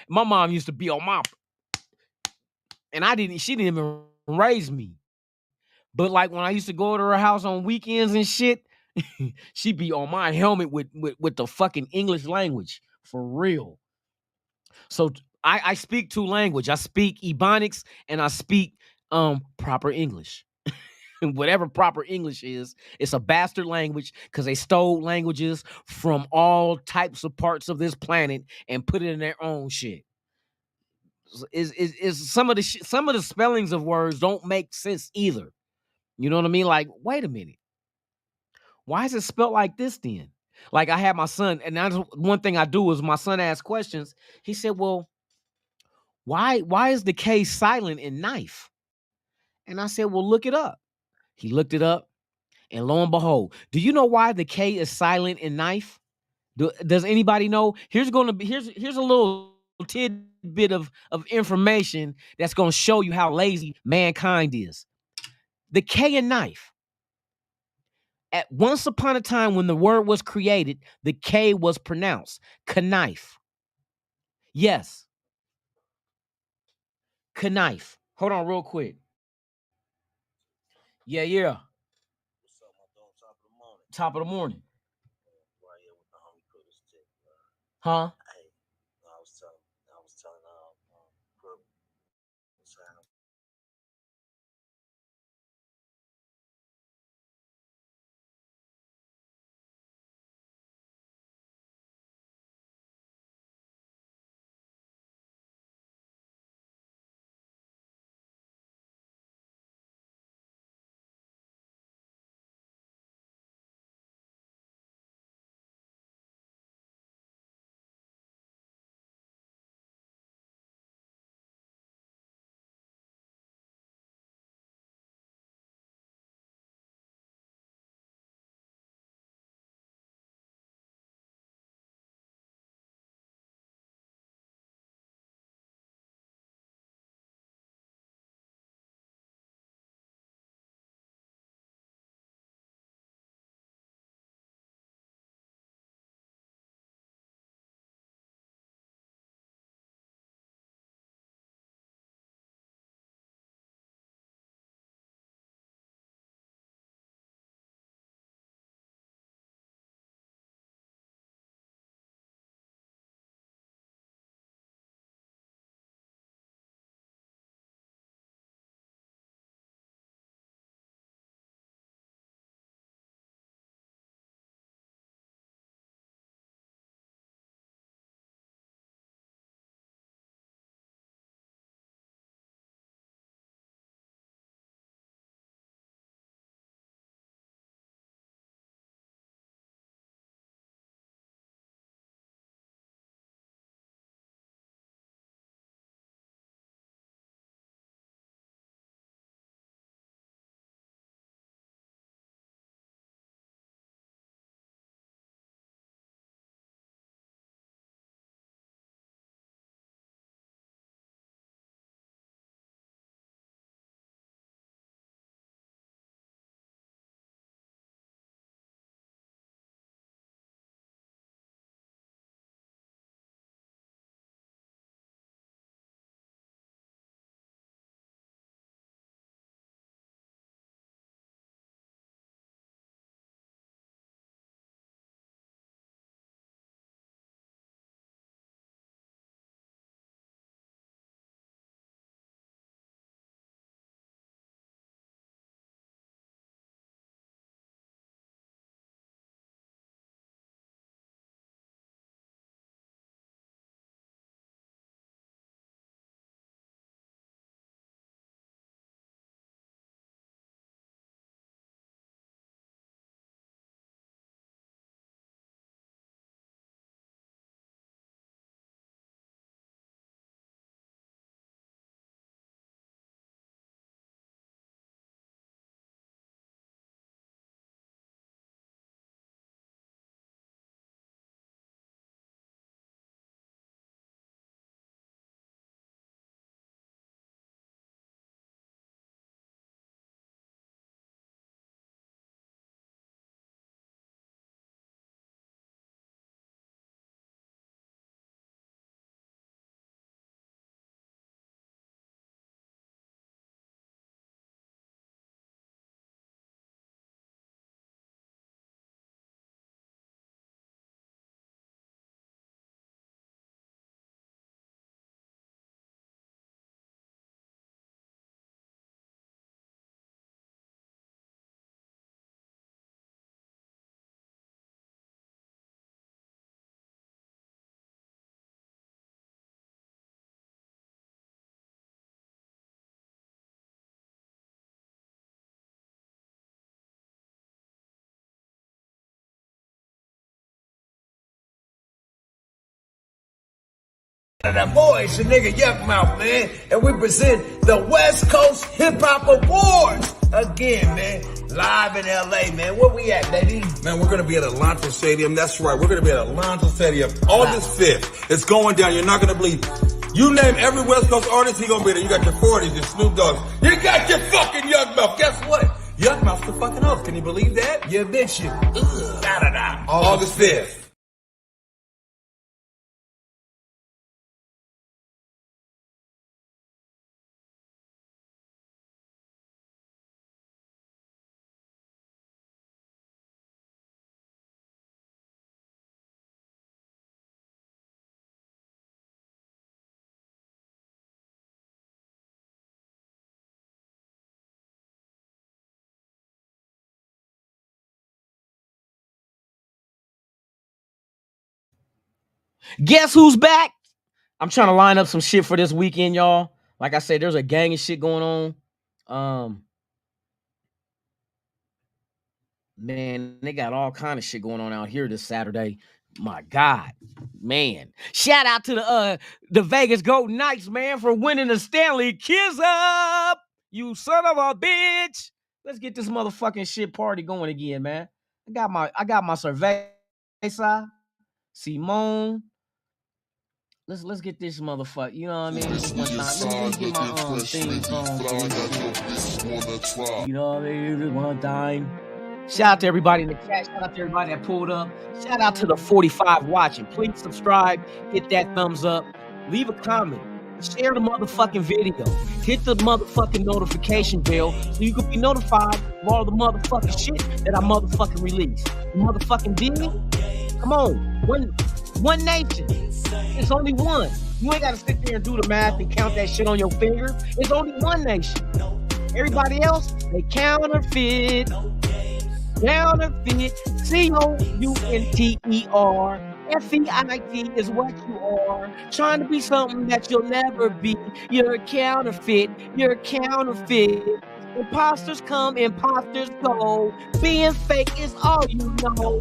My mom used to be on my, and she didn't even raise me. But like when I used to go to her house on weekends and shit, she'd be on my helmet with the fucking English language for real. So I speak two language. I speak Ebonics and I speak proper English. Whatever proper English is, it's a bastard language because they stole languages from all types of parts of this planet and put it in their own shit. Is some of the spellings of words don't make sense either. You know what I mean? Like, wait a minute, why is it spelled like this then? Like I had my son, and that's one thing I do is my son asks questions. He said, "Well, why is the K silent in knife?" And I said, "Well, look it up." He looked it up, and lo and behold, do you know why the K is silent in knife? Does anybody know? Here's a little tidbit of information that's going to show you how lazy mankind is. The K in knife. At once upon a time when the word was created, the K was pronounced knife. Yes, knife. Hold on real quick. Yeah. Top of the morning. Huh? That boy, it's your nigga Yuck Mouth, man. And we present the West Coast Hip Hop Awards again, man. Live in LA, man. Where we at, baby? Man, we're going to be at Alonzo Stadium. That's right. We're going to be at Alonzo Stadium August 5th. It's going down. You're not going to believe. You name every West Coast artist, he going to be there. You got your 40s, your Snoop Dogg's. You got your fucking Yuck Mouth. Guess what? Yuck Mouth's the fucking host. Can you believe that? You bitch you. Da-da-da. August 5th. Guess who's back? I'm trying to line up some shit for this weekend, y'all. Like I said, there's a gang of shit going on. Man, they got all kind of shit going on out here this Saturday. My God, man. Shout out to the Vegas Golden Knights, man, for winning the Stanley Kiss Up. You son of a bitch. Let's get this motherfucking shit party going again, man. I got my Cerveza, Simone. Let's get this motherfucker. You know what I mean? Just one time. Let me get my theme song. You know what I mean? Just one time. Shout out to everybody in the chat. Shout out to everybody that pulled up. Shout out to the 45 watching. Please subscribe. Hit that thumbs up. Leave a comment. Share the motherfucking video. Hit the motherfucking notification bell so you can be notified of all the motherfucking shit that I motherfucking release. You motherfucking dig? Come on. One nation. It's only one. You ain't got to sit there and do the math and count that shit on your finger. It's only one nation. Everybody else, they counterfeit. Counterfeit. COUNTER. FEIT is what you are. Trying to be something that you'll never be. You're a counterfeit. You're a counterfeit. Imposters come, imposters go. Being fake is all you know.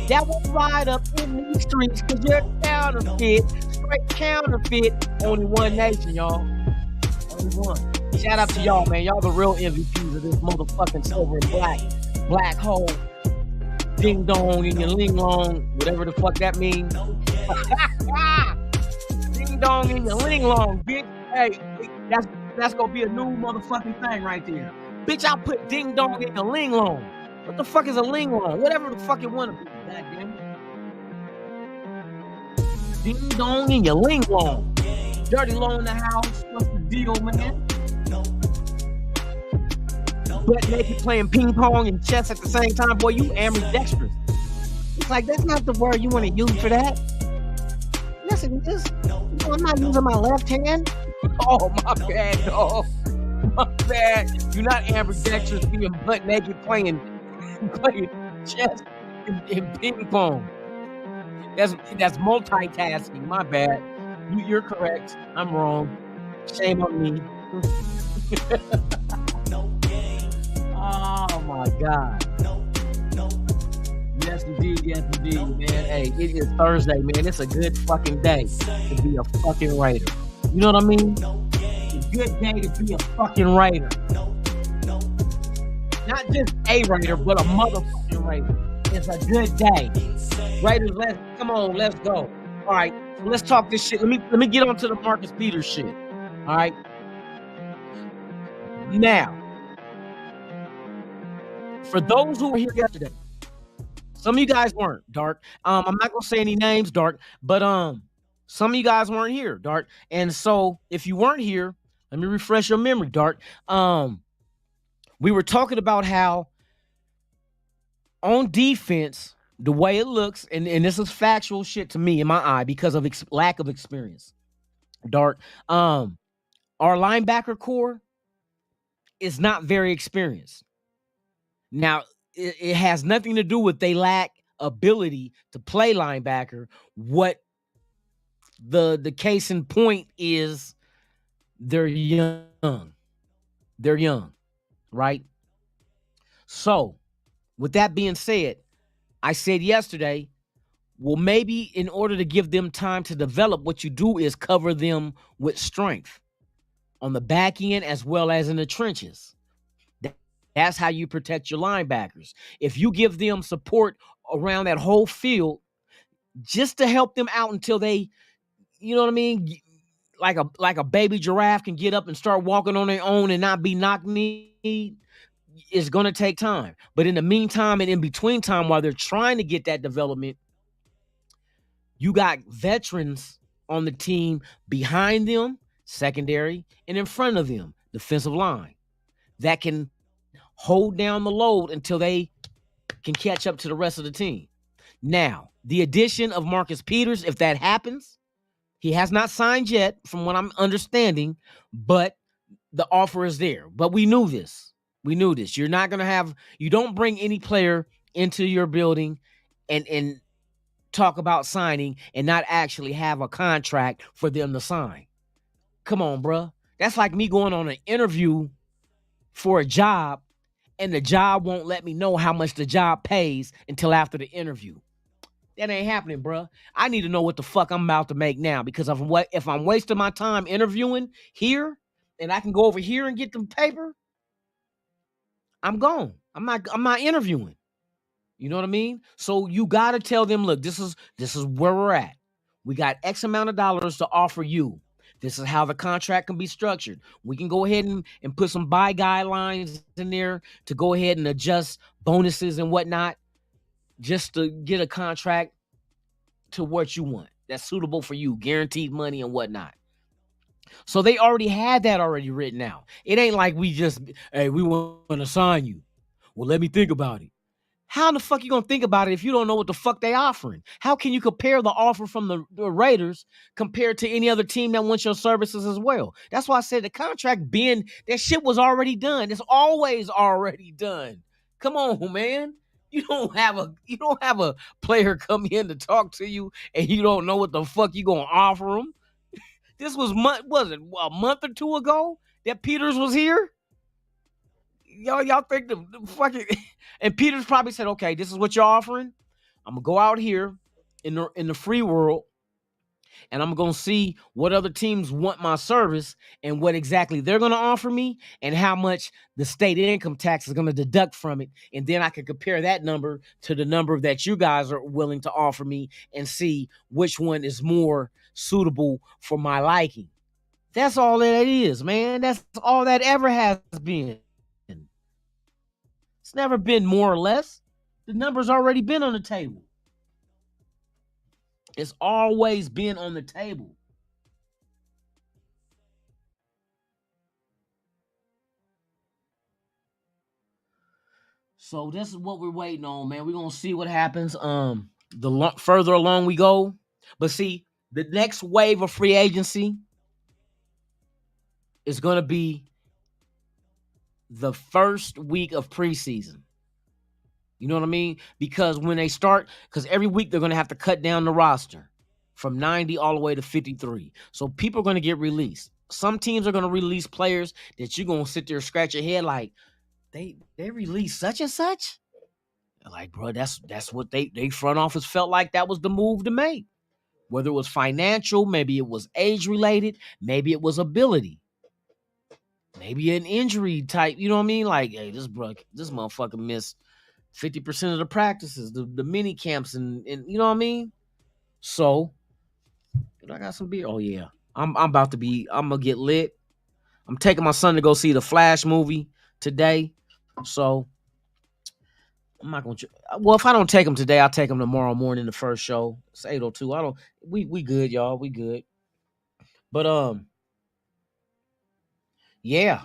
That will ride up in these streets because you're counterfeit. Straight counterfeit. Only one nation, y'all. Only one. Shout out to y'all, man. Y'all the real MVPs of this motherfucking silver and black hole. Ding dong in your ling long. Whatever the fuck that means. Ding dong in your ling long, bitch. Hey, that's gonna be a new motherfucking thing right there. Bitch, I put ding dong in a ling long. What the fuck is a ling long? Whatever the fuck it wanna be. Goddamn it. Ding dong in your ling long. Dirty Low in the house. What's the deal, man? Butt naked playing ping pong and chess at the same time. Boy, you ambidextrous. It's like, that's not the word you want to use for that. Listen, I'm not using my left hand. Oh, my bad, dog. My bad. You're not ambidextrous being butt naked playing chess and ping pong. That's multitasking. My bad. You're correct. I'm wrong. Shame on me. Oh my God. Yes indeed, man. Hey, it is Thursday, man. It's a good fucking day to be a fucking writer. You know what I mean? It's a good day to be a fucking writer. Not just a writer, but a motherfucking writer. It's a good day. Writers, come on, let's go. All right, so let's talk this shit. Let me get on to the Marcus Peters shit. All right. Now, for those who were here yesterday, some of you guys weren't, Dark. I'm not gonna say any names, Dark, but some of you guys weren't here, Dark. And so if you weren't here, let me refresh your memory, Dark. We were talking about how on defense, the way it looks, and this is factual shit to me in my eye because of lack of experience, Dark. Our linebacker core is not very experienced. Now, it has nothing to do with they lack ability to play linebacker. What the case in point is, they're young. They're young, right? So, with that being said, I said yesterday, Well, maybe in order to give them time to develop, what you do is cover them with strength on the back end as well as in the trenches. That's how you protect your linebackers. If you give them support around that whole field just to help them out until they, you know what I mean, like a baby giraffe can get up and start walking on their own and not be knock-kneed, it's going to take time. But in the meantime and in between time, while they're trying to get that development, you got veterans on the team behind them, secondary, and in front of them, defensive line, that can hold down the load until they can catch up to the rest of the team. Now, the addition of Marcus Peters, if that happens, he has not signed yet, from what I'm understanding, but the offer is there. But we knew this. You're not going to have, you don't bring any player into your building and talk about signing and not actually have a contract for them to sign. Come on, bruh. That's like me going on an interview for a job and the job won't let me know how much the job pays until after the interview. That ain't happening, bruh. I need to know what the fuck I'm about to make now, because if I'm wasting my time interviewing here and I can go over here and get the paper, I'm gone. I'm not interviewing. You know what I mean? So you got to tell them, look, this is where we're at. We got X amount of dollars to offer you. This is how the contract can be structured. We can go ahead and put some buy guidelines in there to go ahead and adjust bonuses and whatnot, just to get a contract to what you want that's suitable for you, guaranteed money and whatnot. So they already had that already written out. It ain't like we just, hey, we want to sign you. Well, let me think about it. How the fuck you gonna think about it if you don't know what the fuck they offering? How can you compare the offer from the Raiders compared to any other team that wants your services as well? That's why I said the contract that shit was already done. It's always already done. Come on, man. You don't have a player come in to talk to you and you don't know what the fuck you gonna offer them. This was a month or two ago that Peters was here? Y'all think the fucking and Peters probably said, okay, this is what you're offering. I'm gonna go out here in the free world and I'm gonna see what other teams want my service and what exactly they're gonna offer me and how much the state income tax is gonna deduct from it. And then I can compare that number to the number that you guys are willing to offer me and see which one is more suitable for my liking. That's all that it is, man. That's all that ever has been. It's never been more or less. The number's already been on the table. It's always been on the table. So this is what we're waiting on, man. We're gonna see what happens. Further along we go, but see, the next wave of free agency is gonna be the first week of preseason. You know what I mean? Because when they start, because every week they're going to have to cut down the roster from 90 all the way to 53. So people are going to get released. Some teams are going to release players that you're going to sit there and scratch your head like, they released such and such? Like, bro, that's what they front office felt like that was the move to make. Whether it was financial, maybe it was age related, maybe it was ability. Maybe an injury type, you know what I mean? Like, hey, this motherfucker missed 50% of the practices, the mini camps, and you know what I mean? So, I got some beer. Oh yeah, I'm gonna get lit. I'm taking my son to go see the Flash movie today. So I'm not gonna. Well, if I don't take him today, I'll take him tomorrow morning. The first show, it's 8:02. We good, y'all. We good. But yeah,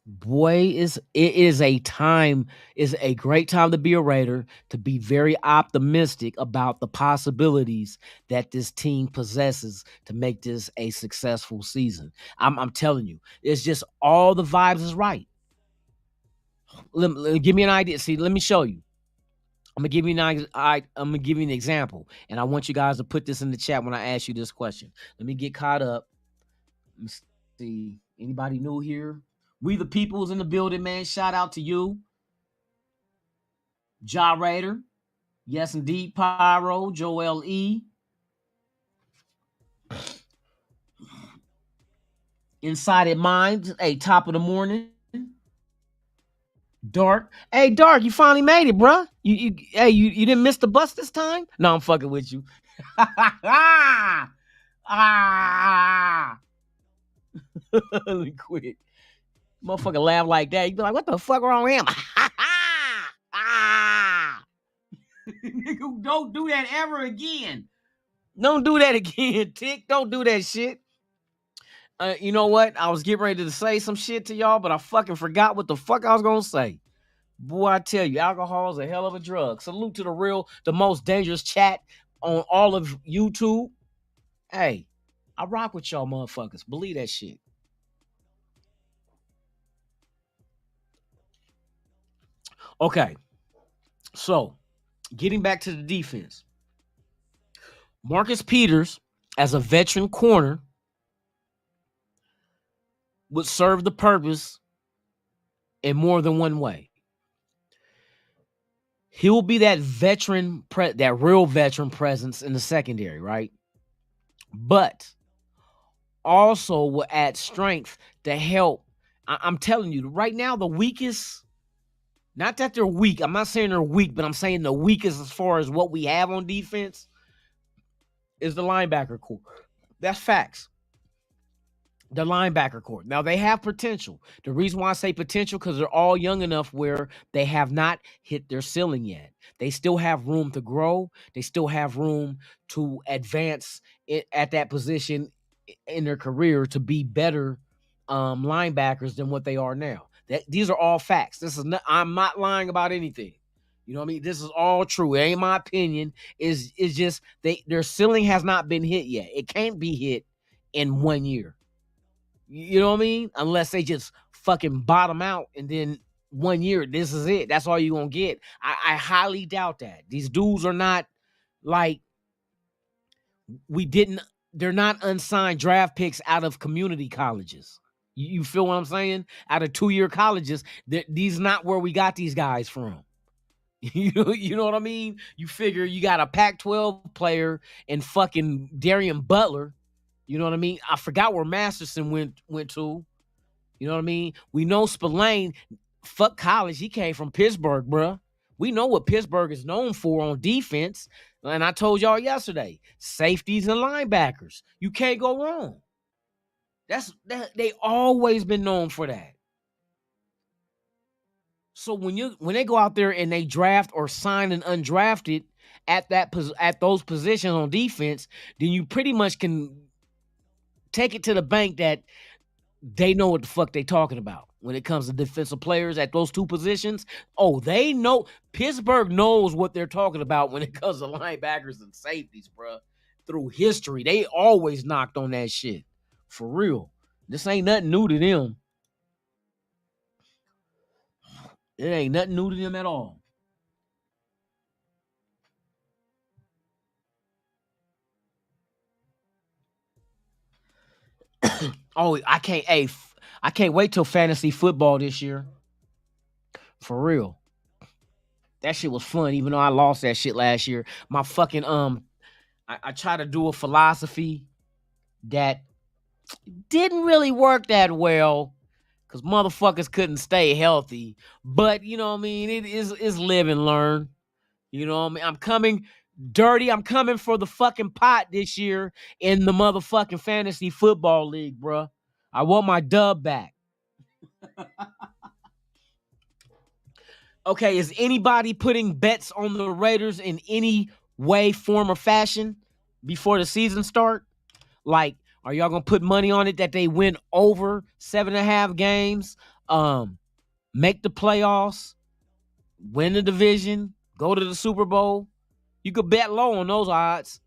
boy, it is a great time to be a Raider, to be very optimistic about the possibilities that this team possesses to make this a successful season. I'm telling you, it's just all the vibes is right. Give me an idea. See, let me show you. I'm gonna give you an example, and I want you guys to put this in the chat when I ask you this question. Let me get caught up. Let me see. Anybody new here? We the People's in the building, man. Shout out to you. Ja Raider. Yes, indeed. Pyro, Joel E. Incited Minds. Hey, top of the morning. Dark. Hey, Dark, you finally made it, bruh. You didn't miss the bus this time? No, I'm fucking with you. ah! Let me quit. Motherfucker laugh like that. You be like, what the fuck wrong with him? Nigga, don't do that ever again. Don't do that again, Tick. Don't do that shit. You know what? I was getting ready to say some shit to y'all, but I fucking forgot what the fuck I was gonna say. Boy, I tell you, alcohol is a hell of a drug. Salute to the most dangerous chat on all of YouTube. Hey, I rock with y'all motherfuckers. Believe that shit. Okay, so getting back to the defense. Marcus Peters, as a veteran corner, would serve the purpose in more than one way. He will be that that real veteran presence in the secondary, right? But also will add strength to help. I'm telling you, right now, the weakest, not that they're weak. I'm not saying they're weak, but I'm saying the weakest as far as what we have on defense is the linebacker core. That's facts. The linebacker core. Now, they have potential. The reason why I say potential, because they're all young enough where they have not hit their ceiling yet. They still have room to grow. They still have room to advance at that position in their career to be better linebackers than what they are now. These are all facts. I'm not lying about anything. You know what I mean? This is all true. It ain't my opinion. It's just their ceiling has not been hit yet. It can't be hit in 1 year. You know what I mean? Unless they just fucking bottom out and then 1 year, this is it. That's all you're going to get. I highly doubt that. These dudes are not like, they're not unsigned draft picks out of community colleges. You feel what I'm saying? Out of 2-year colleges, these not where we got these guys from. You know what I mean? You figure you got a Pac-12 player and fucking Darian Butler. You know what I mean? I forgot where Masterson went to. You know what I mean? We know Spillane, fuck college. He came from Pittsburgh, bruh. We know what Pittsburgh is known for on defense. And I told y'all yesterday, safeties and linebackers. You can't go wrong. They always been known for that. So when they go out there and they draft or sign an undrafted at those positions on defense, then you pretty much can take it to the bank that they know what the fuck they talking about when it comes to defensive players at those two positions. Oh, they know. Pittsburgh knows what they're talking about when it comes to linebackers and safeties, bro. Through history, they always knocked on that shit. For real. This ain't nothing new to them. It ain't nothing new to them at all. Oh, I can't wait till fantasy football this year. For real. That shit was fun, even though I lost that shit last year. My fucking I tried to do a philosophy that didn't really work that well because motherfuckers couldn't stay healthy. But you know what I mean? It is live and learn. You know what I mean? I'm coming dirty. I'm coming for the fucking pot this year in the motherfucking fantasy football league, bruh. I want my dub back. Okay, is anybody putting bets on the Raiders in any way, form, or fashion before the season start? Like, are y'all gonna put money on it that they win over 7.5 games, make the playoffs, win the division, go to the Super Bowl? You could bet low on those odds.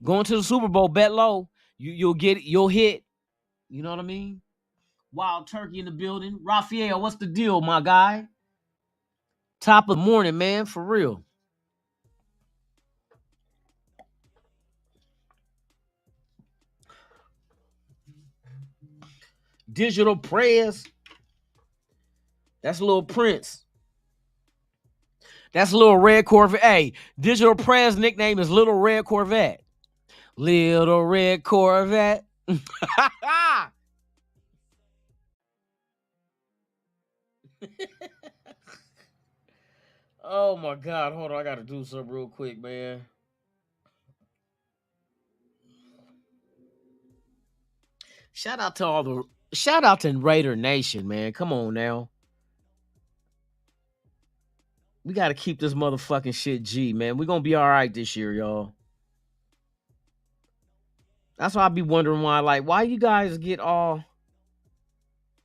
Going to the Super Bowl, bet low. You'll hit. You know what I mean? Wild Turkey in the building. Raphael, what's the deal, my guy? Top of the morning, man, for real. Digital prayers. That's Lil Prince. That's Little Red Corvette. Hey, Digital Prez nickname is Little Red Corvette. Little Red Corvette. Oh my God. Hold on. I gotta do something real quick, man. Shout out to Raider Nation, man. Come on now. We gotta keep this motherfucking shit G, man. We're gonna be all right this year, y'all. That's why I be wondering why you guys get all.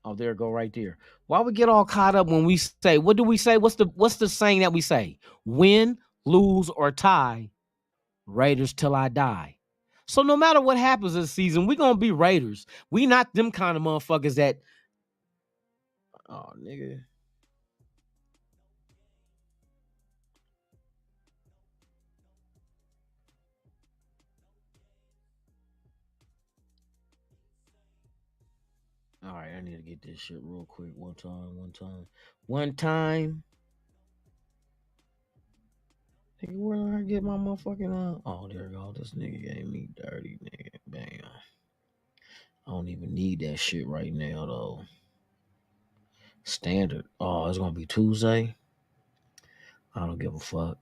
Oh, there it go right there. Why we get all caught up when we say, what do we say? What's the saying that we say? Win, lose, or tie, Raiders till I die. So no matter what happens this season, we gonna be Raiders. We not them kind of motherfuckers that. Oh, nigga. All right, I need to get this shit real quick. One time. Nigga, where did I get my motherfucking Oh, there we go. This nigga gave me dirty, nigga. Bam. I don't even need that shit right now, though. Standard. Oh, it's gonna be Tuesday. I don't give a fuck.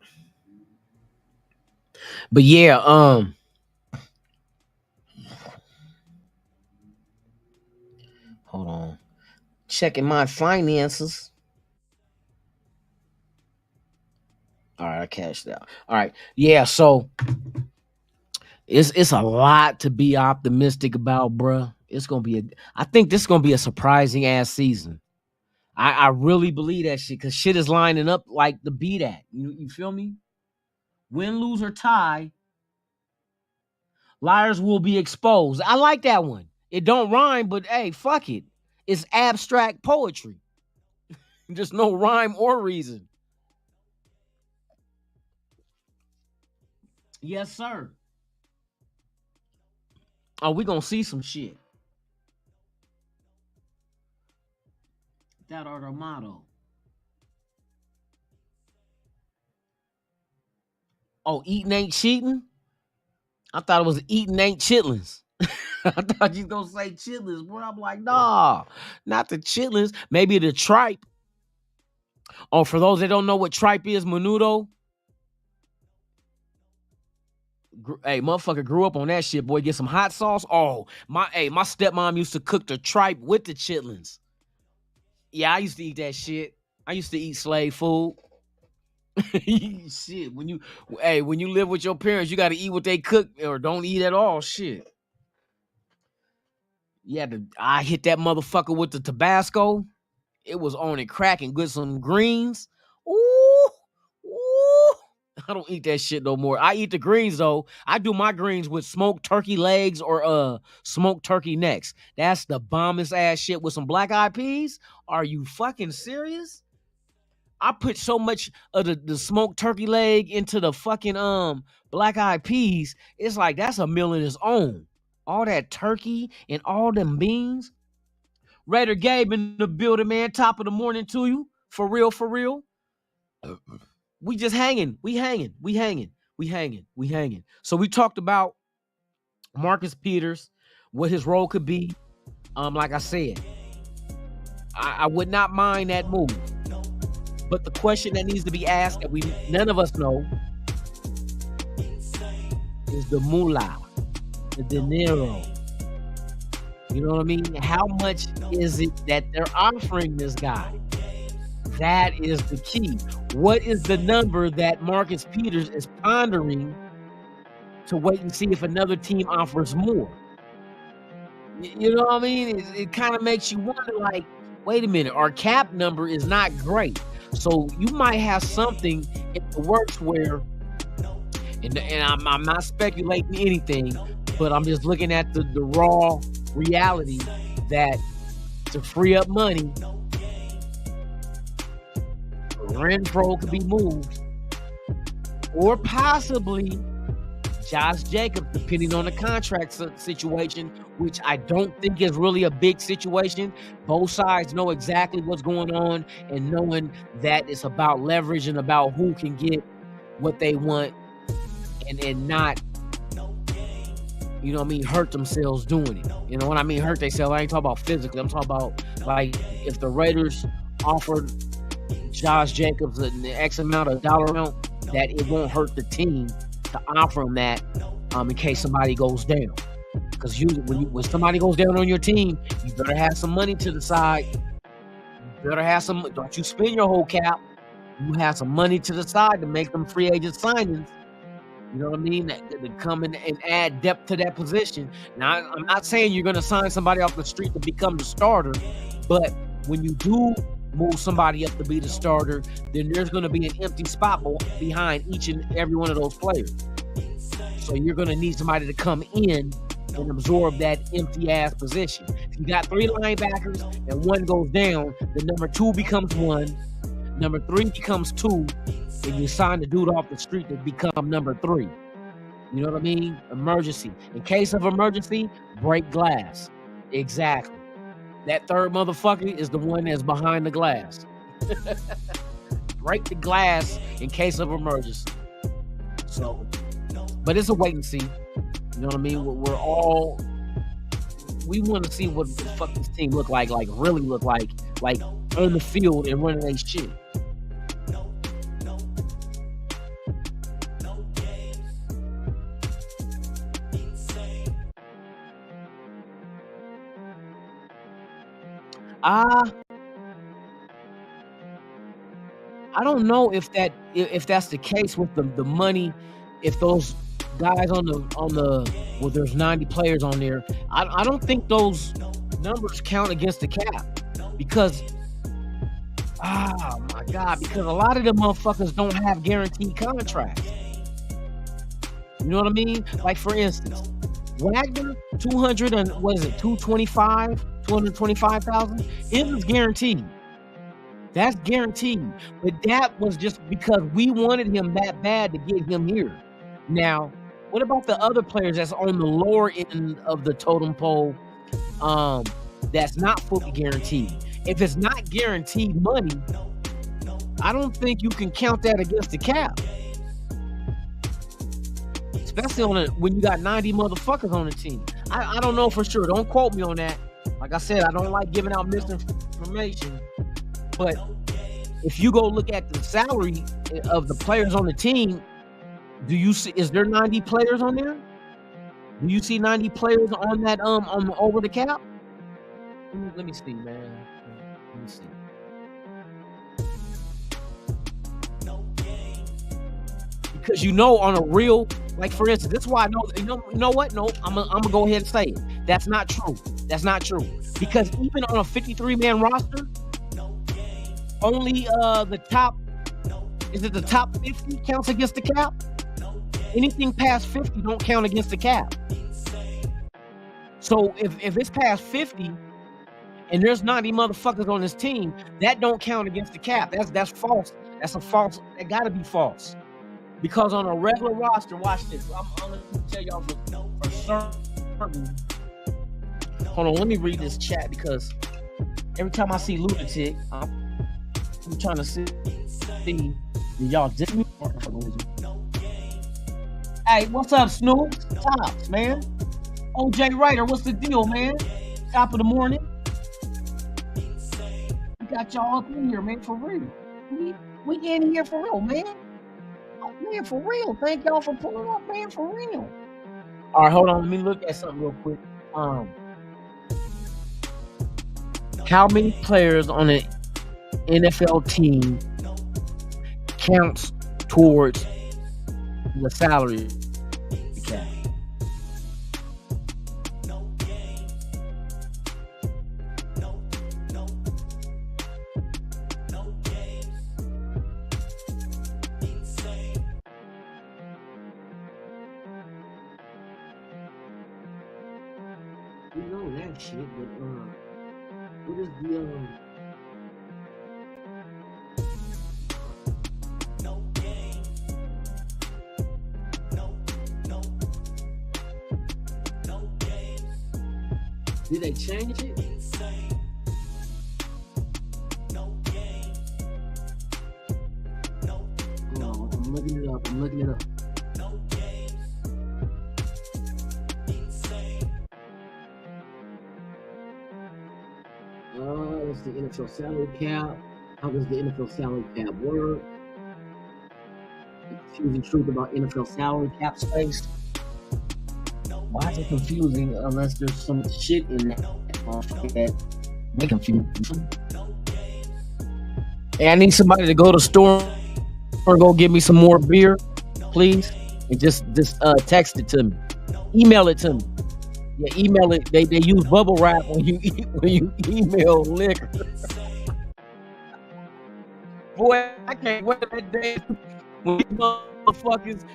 But yeah, hold on. Checking my finances. All right, I cashed out. All right. Yeah, so it's a lot to be optimistic about, bruh. I think this is gonna be a surprising ass season. I really believe that shit, because shit is lining up like to be that. You feel me? Win, lose, or tie, liars will be exposed. I like that one. It don't rhyme, but hey, fuck it. It's abstract poetry. There's no rhyme or reason. Yes, sir. Oh, we gonna see some shit. That are the motto. Oh, eating ain't cheating? I thought it was eating ain't chitlins. I thought you was gonna say chitlins, bro. I'm like, nah, not the chitlins. Maybe the tripe. Oh, for those that don't know what tripe is, menudo. Hey, motherfucker grew up on that shit, boy. Get some hot sauce. Oh, my stepmom used to cook the tripe with the chitlins. Yeah, I used to eat that shit. I used to eat slave food. Shit, when you live with your parents, you got to eat what they cook or don't eat at all. Shit. Yeah, I hit that motherfucker with the Tabasco. It was on and cracking. Good some greens. Ooh. I don't eat that shit no more. I eat the greens though. I do my greens with smoked turkey legs or smoked turkey necks. That's the bombest ass shit with some black eyed peas. Are you fucking serious? I put so much of the smoked turkey leg into the fucking black eyed peas. It's like that's a meal in its own. All that turkey and all them beans. Raider Gabe in the building, man. Top of the morning to you. For real, for real. We just hanging. We hanging. So we talked about Marcus Peters, what his role could be. Like I said, I would not mind that move. But the question that needs to be asked that none of us know is the moolah, the dinero. You know what I mean? How much is it that they're offering this guy? That is the key. What is the number that Marcus Peters is pondering to wait and see if another team offers more? You know what I mean? It kind of makes you wonder, like, wait a minute, our cap number is not great. So you might have something in the works where, and I'm not speculating anything, but I'm just looking at the raw reality that to free up money, Renfrow could be moved, or possibly Josh Jacobs, depending on the contract situation, which I don't think is really a big situation. Both sides know exactly what's going on, and knowing that it's about leverage and about who can get what they want and not, you know what I mean, hurt themselves doing it. You know what I mean? Hurt themselves. I ain't talking about physically. I'm talking about, like, if the Raiders offered Josh Jacobs an X amount of dollar amount, that it won't hurt the team to offer him that in case somebody goes down. Because when somebody goes down on your team, you better have some money to the side. You better have some. Don't you spend your whole cap. You have some money to the side to make them free agent signings. You know what I mean? To come in and add depth to that position. Now, I'm not saying you're going to sign somebody off the street to become the starter, but when you do move somebody up to be the starter, then there's going to be an empty spot behind each and every one of those players. So you're going to need somebody to come in and absorb that empty ass position. If you got 3 linebackers and one goes down, the number 2 becomes 1, number 3 becomes 2, and you sign the dude off the street to become number 3. You know what I mean? Emergency. In case of emergency, break glass. Exactly. That third motherfucker is the one that's behind the glass. Break the glass in case of emergency. So, but it's a wait and see. You know what I mean? We want to see what the fuck this team look like really look like on the field and running their shit. I don't know if that's the case with the money. If those guys on the well, there's 90 players on there. I don't think those numbers count against the cap, because oh my God, because a lot of them motherfuckers don't have guaranteed contracts. You know what I mean? Like, for instance, Wagner, 225,000. His is guaranteed. That's guaranteed. But that was just because we wanted him that bad to get him here. Now, what about the other players that's on the lower end of the totem pole, that's not fully guaranteed? If it's not guaranteed money, I don't think you can count that against the cap. Especially when you got 90 motherfuckers on the team. I don't know for sure. Don't quote me on that. Like I said, I don't like giving out misinformation. But if you go look at the salary of the players on the team, is there 90 players on there? Do you see 90 players on that on over the cap? Let me see, man. Let me see. Because on a real, like, for instance, this is why I know. You know what? No, I'm gonna go ahead and say it. That's not true. That's not true. Because even on a 53-man roster, only the top 50 counts against the cap? Anything past 50 don't count against the cap. So if it's past 50 and there's 90 motherfuckers on this team, that don't count against the cap. That's false. That gotta be false. Because on a regular roster, watch this. I'm gonna tell y'all for certain. Hold on, let me read this chat, because every time I see Lunatic, I'm trying to see y'all diss me. Hey, what's up, Snoop? Tops, man. OJ Ryder, what's the deal, man? Top of the morning. We got y'all up in here, man, for real. We in here for real, man. Oh, man, for real. Thank y'all for pulling up, man, for real. All right, hold on. Let me look at something real quick. How many players on an NFL team counts towards the salary cap? We know that shit, but what is the Did they change it? Oh, I'm looking it up. It's the NFL salary cap. How does the NFL salary cap work? Confusing truth about NFL salary cap space. Why is it confusing unless there's some shit in that make confusing? Hey, I need somebody to go to the store or go get me some more beer, please. And just text it to me. Email it to me. Yeah, email it. They use bubble wrap when you email liquor. Boy, I can't wait that day when these motherfuckers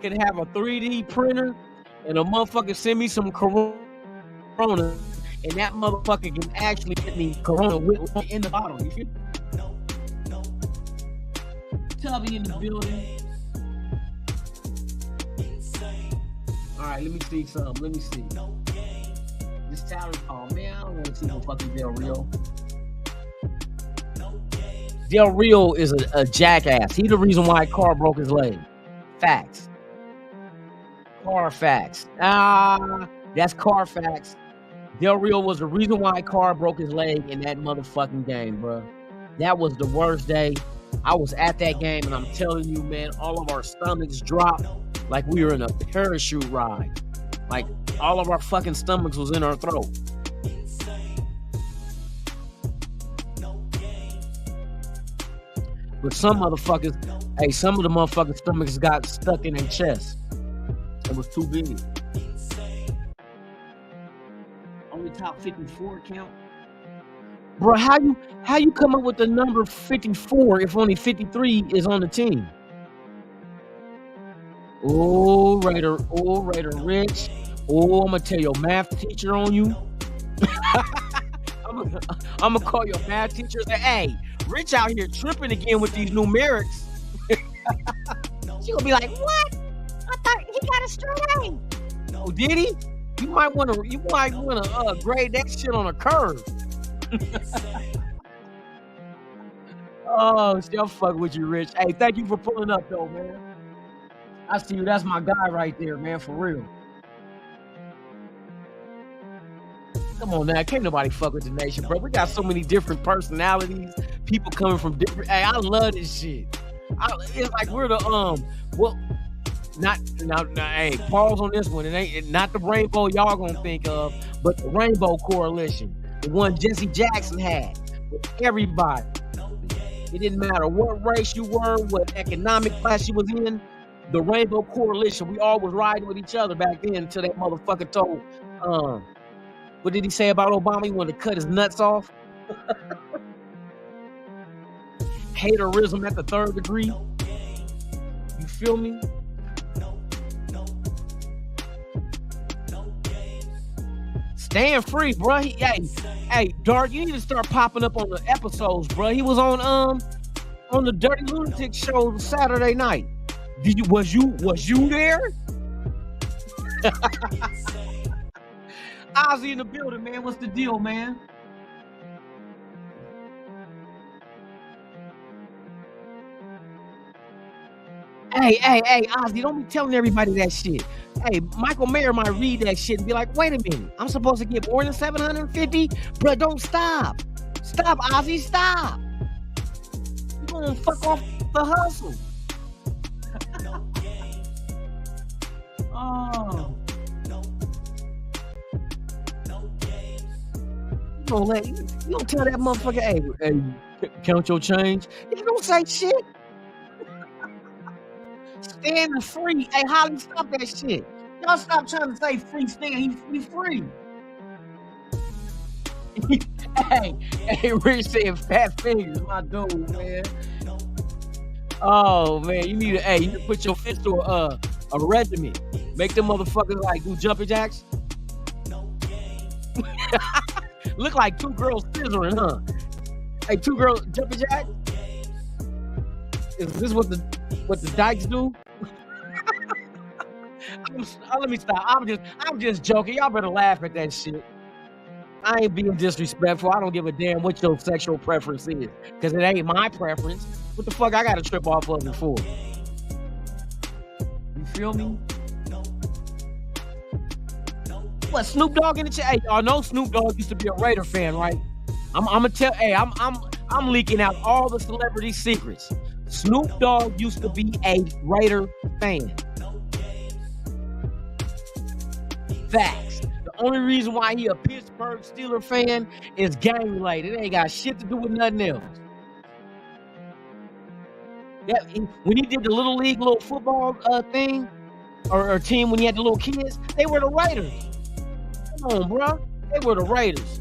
can have a 3D printer and a motherfucker send me some Corona, and that motherfucker can actually get me Corona with in the bottle. You feel? Tubby in the building. All right, let me see some. Let me see. This salary call, man. I don't want to see no fucking Del Rio. Del Rio is a jackass. He the reason why Carr broke his leg. Facts. Carr facts. That's Carr facts. Del Rio was the reason why Carr broke his leg in that motherfucking game, bro. That was the worst day. I was at that game, and I'm telling you, man, all of our stomachs dropped like we were in a parachute ride. Like all of our fucking stomachs was in our throat. But some motherfuckers, some of the motherfucking stomachs got stuck in their chest. It was too big. Only top 54 count. Bro, how you come up with the number 54 if only 53 is on the team? Oh, Raider Rich. Oh, I'm gonna tell your math teacher on you. I'm gonna call your math teacher and say, hey, Rich out here tripping again with these numerics. She gonna be like, what? I thought he got a straight A. Oh, did he? You might wanna grade that shit on a curve. Oh, still fuck with you, Rich. Hey, thank you for pulling up though, man. I see you. That's my guy right there, man, for real. Come on now, can't nobody fuck with the nation, bro. We got so many different personalities, people coming from different. Hey, I love this shit. It's like we're the hey, pause on this one. It ain't not the rainbow y'all gonna think of, but the Rainbow Coalition, the one Jesse Jackson had with everybody. It didn't matter what race you were, what economic class you was in. The Rainbow Coalition, we all was riding with each other back then until that motherfucker told, what did he say about Obama? He wanted to cut his nuts off. Haterism at the third degree. You feel me? Stand free, bro. Hey, Dark, you need to start popping up on the episodes, bro. He was on the Dirty Lunatic show Saturday night. Was you there? Ozzy in the building, man. What's the deal, man? Hey, Ozzy, don't be telling everybody that shit. Hey, Michael Mayer might read that shit and be like, wait a minute, I'm supposed to get more than 750? Bro, don't stop. Stop, Ozzy, stop. You're gonna fuck off the hustle. Oh. You don't tell that motherfucker, hey, count your change. You don't say shit. Stand free. Hey, Holly, stop that shit. Y'all stop trying to say free stand. He's free. hey, Rich saying fat fingers, my dude, man. Oh man, you need to put your fist to a regiment. Make them motherfuckers like do jumping jacks. Look like two girls scissoring, huh? Hey, two girls jumping jacks. Is this what the dykes do? Let me stop. I'm just joking. Y'all better laugh at that shit. I ain't being disrespectful. I don't give a damn what your sexual preference is, because it ain't my preference. What the fuck I got to trip off of it for? You feel me? What, Snoop Dogg in the chat? Hey, y'all know Snoop Dogg used to be a Raider fan, right? I'm gonna tell. Hey, I'm leaking out all the celebrity secrets. Snoop Dogg used to be a Raider fan. Facts. The only reason why he a Pittsburgh Steelers fan is gang related. It ain't got shit to do with nothing else. When he did the little league, little football thing, or team when he had the little kids, they were the Raiders. Come on, bro. They were the Raiders.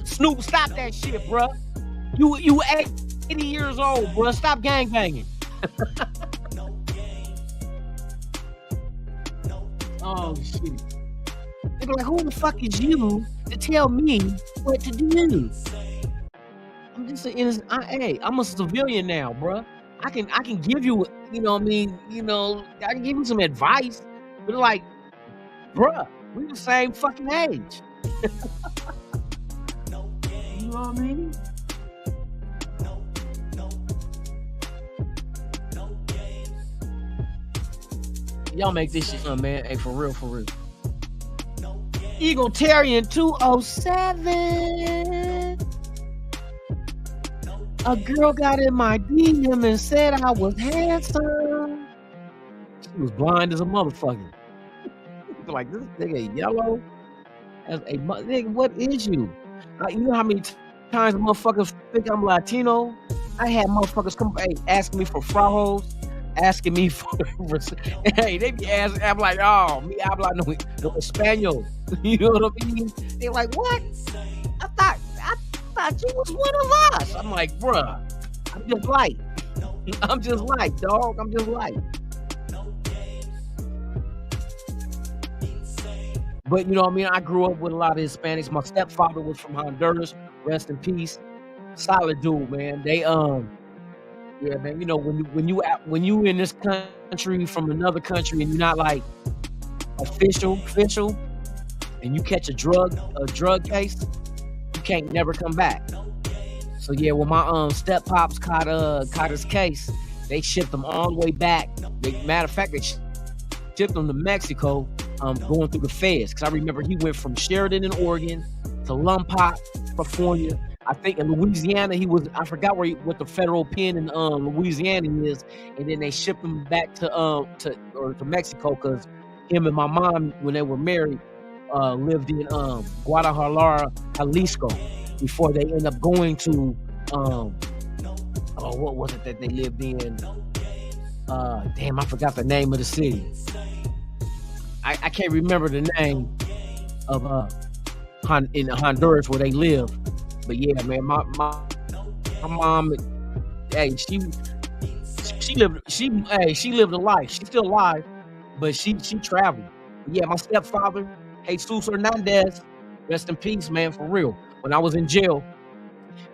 Snoop, stop that shit, bro. You 80 years old, bro. Stop gang banging. Oh shit. They be like, who the fuck is you to tell me what to do? I'm just an innocent. I'm a civilian now, bro. I can give you, you know what I mean, I can give you some advice, but like, bruh, we the same fucking age. You know what I mean? Y'all make this shit fun, man. Hey, for real, for real. Egalitarian 207. A girl got in my DM and said I was handsome. She was blind as a motherfucker. Like, this nigga yellow as a nigga. What is you? You know how many times motherfuckers think I'm Latino? I had motherfuckers come asking me for frajos, asking me for hey, they be asking. I'm like, oh, me habla no español. You know what I mean? They like, what? I thought you was one of us. I'm like, bruh, I'm just light. I'm just light, dog. I'm just light. But you know what I mean? I grew up with a lot of Hispanics. My stepfather was from Honduras. Rest in peace. Solid dude, man. They yeah, man. You know, when you in this country from another country and you're not like official, and you catch a drug case, you can't never come back. So yeah, when my step pops caught his case, they shipped him all the way back. Matter of fact, they shipped him to Mexico. Going through the feds, because I remember he went from Sheridan in Oregon to Lompoc, California. I think in Louisiana I forgot what the federal pen in Louisiana is, and then they shipped him back to Mexico, because him and my mom, when they were married, lived in Guadalajara, Jalisco, before they end up going to what was it that they lived in? Damn, I forgot the name of the city. I can't remember the name of in Honduras where they live, but yeah, man, my mom, hey, she lived a life. She's still alive, but she traveled. But yeah, my stepfather, Jesus Hernandez, rest in peace, man, for real. When I was in jail,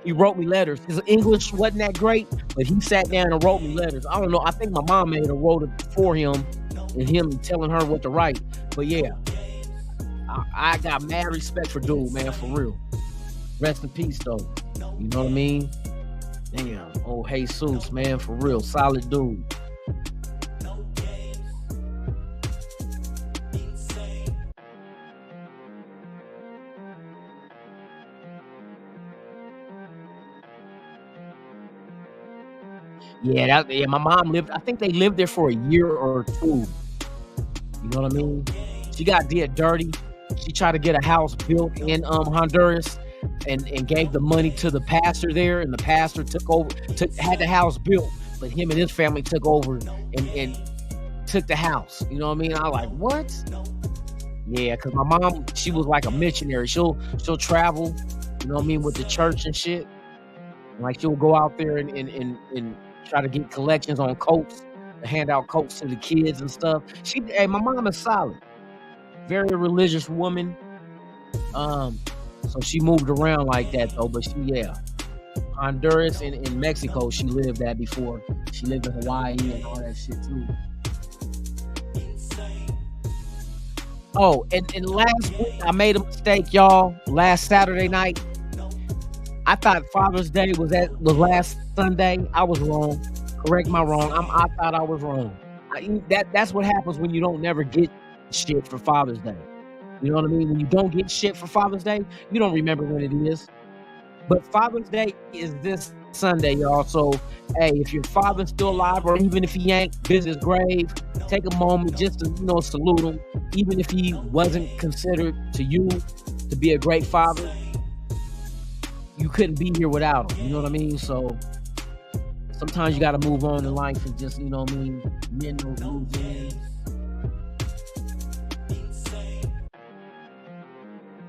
he wrote me letters. His English wasn't that great, but he sat down and wrote me letters. I don't know. I think my mom may have wrote it for him, and him telling her what to write. But yeah, I got mad respect for dude, man, for real. Rest in peace, though. You know what I mean? Damn, old Jesus, man, for real. Solid dude. Yeah, my mom lived, I think they lived there for a year or two. You know what I mean? She got did dirty. She tried to get a house built in Honduras and gave the money to the pastor there, and the pastor had the house built, but him and his family took over and took the house. You know what I mean? I like, what? Yeah, because my mom, she was like a missionary. She'll travel, you know what I mean, with the church and shit. Like, she'll go out there and try to get collections on coats, to hand out coats to the kids and stuff. My mom is solid. Very religious woman. So she moved around like that though, but Honduras and in Mexico she lived at before. She lived in Hawaii and all that shit too. Oh, and last week I made a mistake, y'all. Last Saturday night, I thought Father's Day was last Sunday. I was wrong. Correct my wrong. I thought I was wrong. That's what happens when you don't never get shit for Father's Day. You know what I mean? When you don't get shit for Father's Day, you don't remember when it is. But Father's Day is this Sunday, y'all. So, hey, if your father's still alive, or even if he ain't, visit his grave, take a moment just to, salute him. Even if he wasn't considered to you to be a great father, you couldn't be here without him. You know what I mean? So, sometimes you got to move on in life and just, mend those loose ends.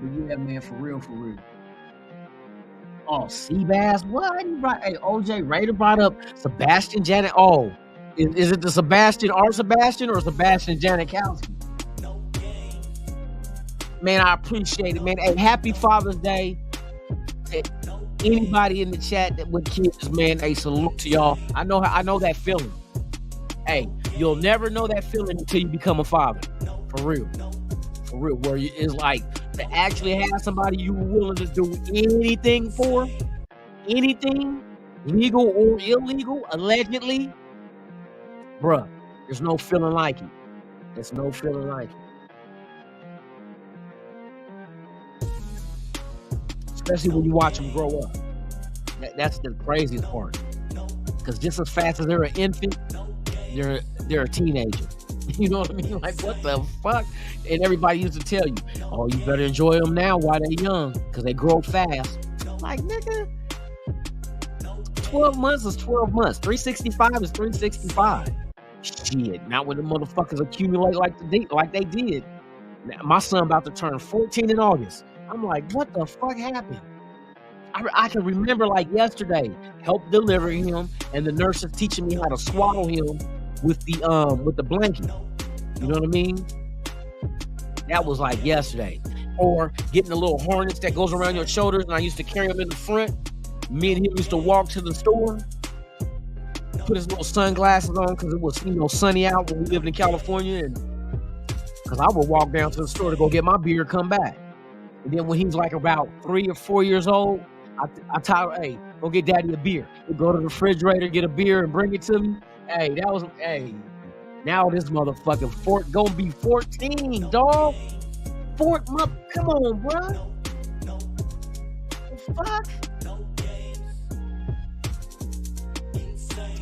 But yeah, man, for real. Oh, Seabass? What? Hey, OJ Raider brought up Sebastian Janet. Oh, is it the Sebastian or Sebastian Janikowski? Man, I appreciate it, man. Hey, happy Father's Day to anybody in the chat that with kids, man. Hey, salute to y'all. I know that feeling. Hey, you'll never know that feeling until you become a father. For real. Where it's like to actually have somebody you were willing to do anything for, anything, legal or illegal, allegedly, bruh, there's no feeling like it. There's no feeling like it. Especially when you watch them grow up. That's the craziest part. Because just as fast as they're an infant, they're a teenager. You know what I mean? Like, what the fuck? And everybody used to tell you, oh, you better enjoy them now while they're young, because they grow fast. Like, nigga, 12 months is 12 months. 365 is 365. Shit, not when the motherfuckers accumulate like they did. Now, my son about to turn 14 in August. I'm like, what the fuck happened? I can remember like yesterday, help delivering him, and the nurses teaching me how to swaddle him with the blanket. You know what I mean? That was like yesterday. Or getting the little harness that goes around your shoulders, and I used to carry him in the front. Me and him used to walk to the store, put his little sunglasses on because it was sunny out when we lived in California, and because I would walk down to the store to go get my beer, come back. And then when he's like about 3 or 4 years old, I tell him, hey, go get daddy a beer. He'd go to the refrigerator, get a beer, and bring it to me. Now this motherfucking gonna be 14, dog. Come on, bro. The fuck?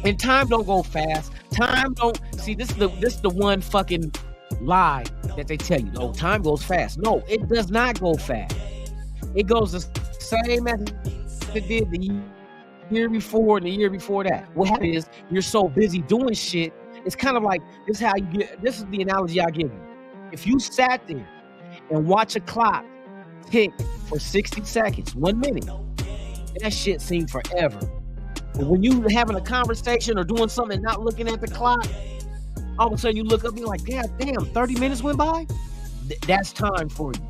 And time don't go fast. This is the one fucking lie that they tell you. Oh, time goes fast. No, it does not go fast. It goes the same as it did the year before and the year before that. What happens is you're so busy doing shit. It's kind of like this is the analogy I give you. If you sat there and watch a clock tick for 60 seconds, 1 minute, that shit seemed forever. But when you having a conversation or doing something and not looking at the clock, all of a sudden you look up and you're like, damn, 30 minutes went by? That's time for you.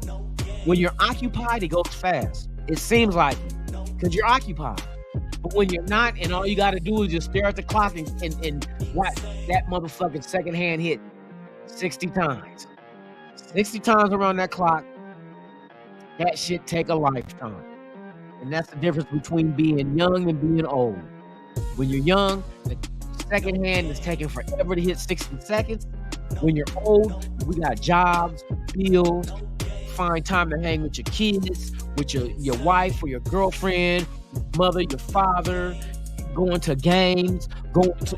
When you're occupied, it goes fast. It seems like it, because you're occupied. But when you're not, and all you got to do is just stare at the clock and watch that motherfucking second hand hit 60 times. 60 times around that clock, that shit take a lifetime. And that's the difference between being young and being old. When you're young, the second hand is taking forever to hit 60 seconds. When you're old, we got jobs, bills, find time to hang with your kids, with your wife or your girlfriend, your mother, your father, going to games,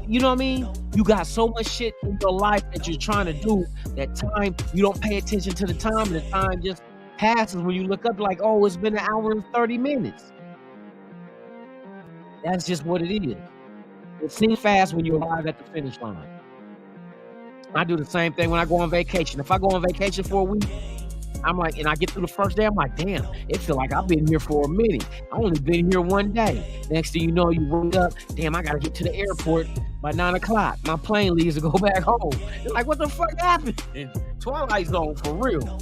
you know what I mean? You got so much shit in your life that you're trying to do that time, you don't pay attention to the time, and the time just passes when you look up like, oh, it's been 1 hour and 30 minutes. That's just what it is. It seems fast when you arrive at the finish line. I do the same thing when I go on vacation. If I go on vacation for a week, I'm like, and I get through the first day, I'm like, damn, it feel like I've been here for a minute. I only been here 1 day. Next thing you know, you wake up, damn, I gotta get to the airport by 9 o'clock. My plane leaves to go back home. You're like, what the fuck happened? Twilight Zone for real.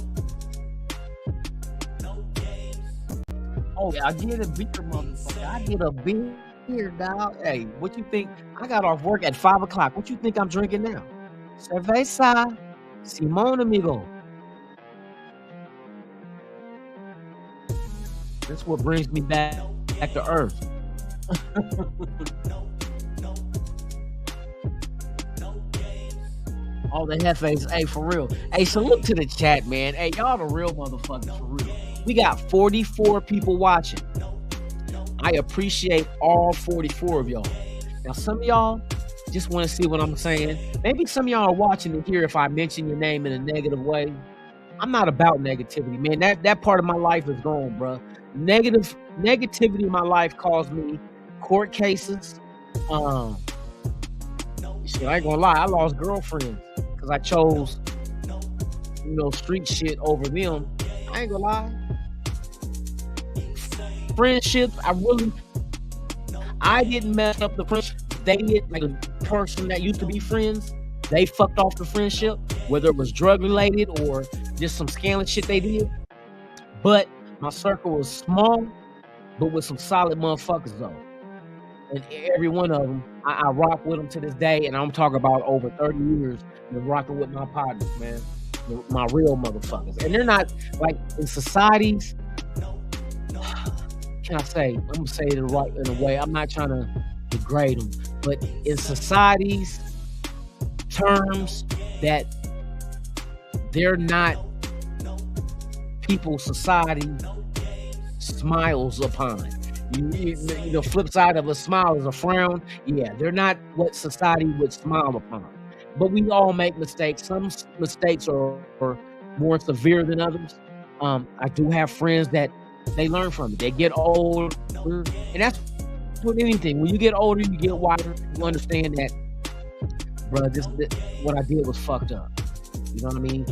Oh, I get a beer, motherfucker. I get a beer, dog. Hey, what you think? I got off work at 5 o'clock. What you think I'm drinking now? Cerveza. Simón, amigo. That's what brings me back to earth. All the hefes, hey, for real. Hey, salute to the chat, man. Hey, y'all the real motherfuckers, for real. We got 44 people watching. I appreciate all 44 of y'all. Now, some of y'all just want to see what I'm saying. Maybe some of y'all are watching to hear if I mention your name in a negative way. I'm not about negativity, man. That part of my life is gone, bro. Negativity in my life caused me court cases. Shit, I ain't gonna lie. I lost girlfriends because I chose, street shit over them. I ain't gonna lie. Friendships, I didn't mess up the friendship. They did, like a person that used to be friends. They fucked off the friendship, whether it was drug related or just some scandalous shit they did. But my circle was small, but with some solid motherfuckers though. And every one of them, I rock with them to this day. And I'm talking about over 30 years of rocking with my partners, man. My real motherfuckers. And they're not like in societies. Can I say? I'm gonna say it in a way. I'm not trying to degrade them, but in society's terms, that they're not people society smiles upon. The flip side of a smile is a frown. Yeah, they're not what society would smile upon. But we all make mistakes. Some mistakes are more severe than others. I do have friends that they learn from it. They get older, and that's with anything. When you get older, you get wiser. You understand that, bro, this what I did was fucked up. You know what I mean?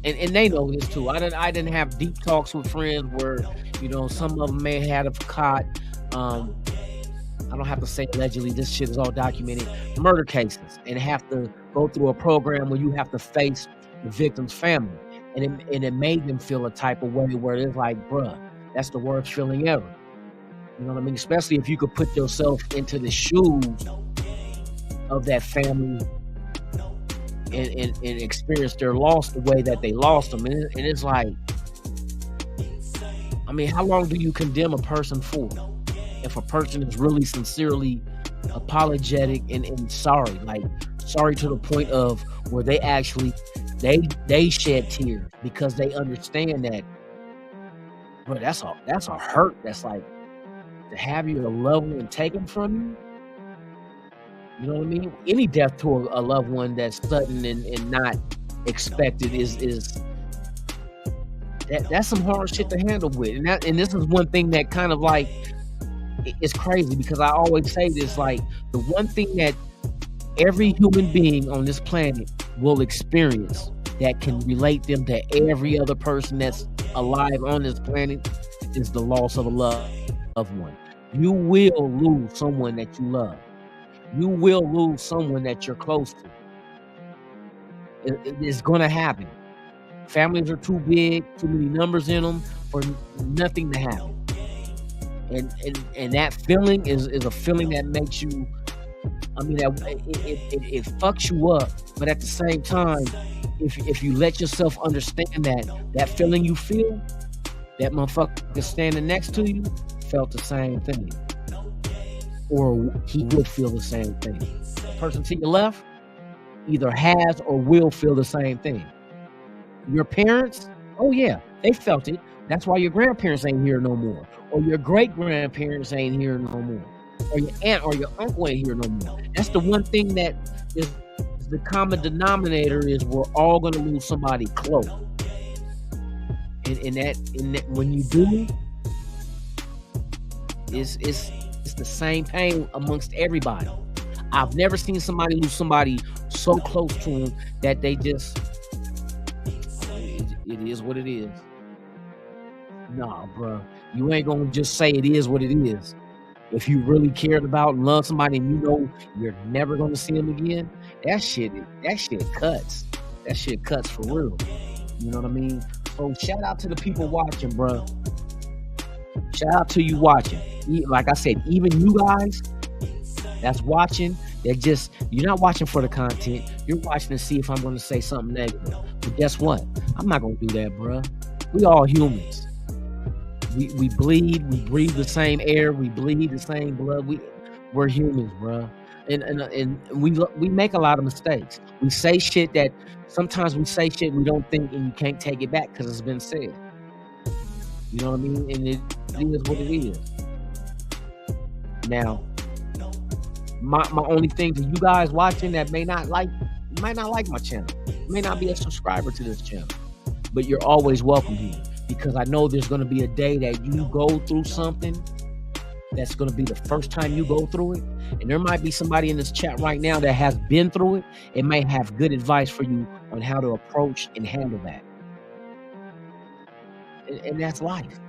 And they know this too. I didn't have deep talks with friends where, some of them may have caught, I don't have to say allegedly, this shit is all documented, murder cases, and have to go through a program where you have to face the victim's family. And it made them feel a type of way where it's like, bruh, that's the worst feeling ever. You know what I mean? Especially if you could put yourself into the shoes of that family and experience their loss the way that they lost them. And it's like, I mean, how long do you condemn a person for? If a person is really sincerely apologetic and sorry, like sorry to the point of where they actually, they shed tears because they understand that, bro, that's a hurt. That's like to have your loved one taken from you. You know what I mean? Any death to a loved one that's sudden and not expected is that's some hard shit to handle with. And this is one thing that kind of like, it's crazy because I always say this, like the one thing that every human being on this planet will experience that can relate them to every other person that's alive on this planet is the loss of a loved one. You will lose someone that you love. You will lose someone that you're close to. It's going to happen. Families are too big, too many numbers in them for nothing to happen. And that feeling is a feeling that makes you, I mean, it fucks you up. But at the same time, if you let yourself understand that feeling you feel, that motherfucker standing next to you felt the same thing. Or he would feel the same thing. The person to your left either has or will feel the same thing. Your parents, oh yeah, they felt it. That's why your grandparents ain't here no more. Or your great-grandparents ain't here no more. Or your aunt or your uncle ain't here no more. That's the one thing that is the common denominator is we're all gonna lose somebody close. And that when you do, it's the same pain amongst everybody. I've never seen somebody lose somebody so close to them that they just, it is what it is. Nah, bro. You ain't gonna just say it is what it is. If you really cared about and love somebody and you know you're never gonna see them again, that shit cuts. That shit cuts for real. You know what I mean? So shout out to the people watching, bro. Shout out to you watching. Like I said, even you guys that's watching, you're not watching for the content. You're watching to see if I'm going to say something negative. But guess what? I'm not going to do that, bro. We all humans. We bleed, we breathe the same air, we bleed the same blood. We're humans, bro. And we make a lot of mistakes. We say shit that sometimes we say shit we don't think, and you can't take it back because it's been said. You know what I mean? And it is what it is. Now, my only thing to you guys watching that might not like my channel, may not be a subscriber to this channel, but you're always welcome here, because I know there's going to be a day that you go through something that's going to be the first time you go through it, and there might be somebody in this chat right now that has been through it and may have good advice for you on how to approach and handle that. And that's life.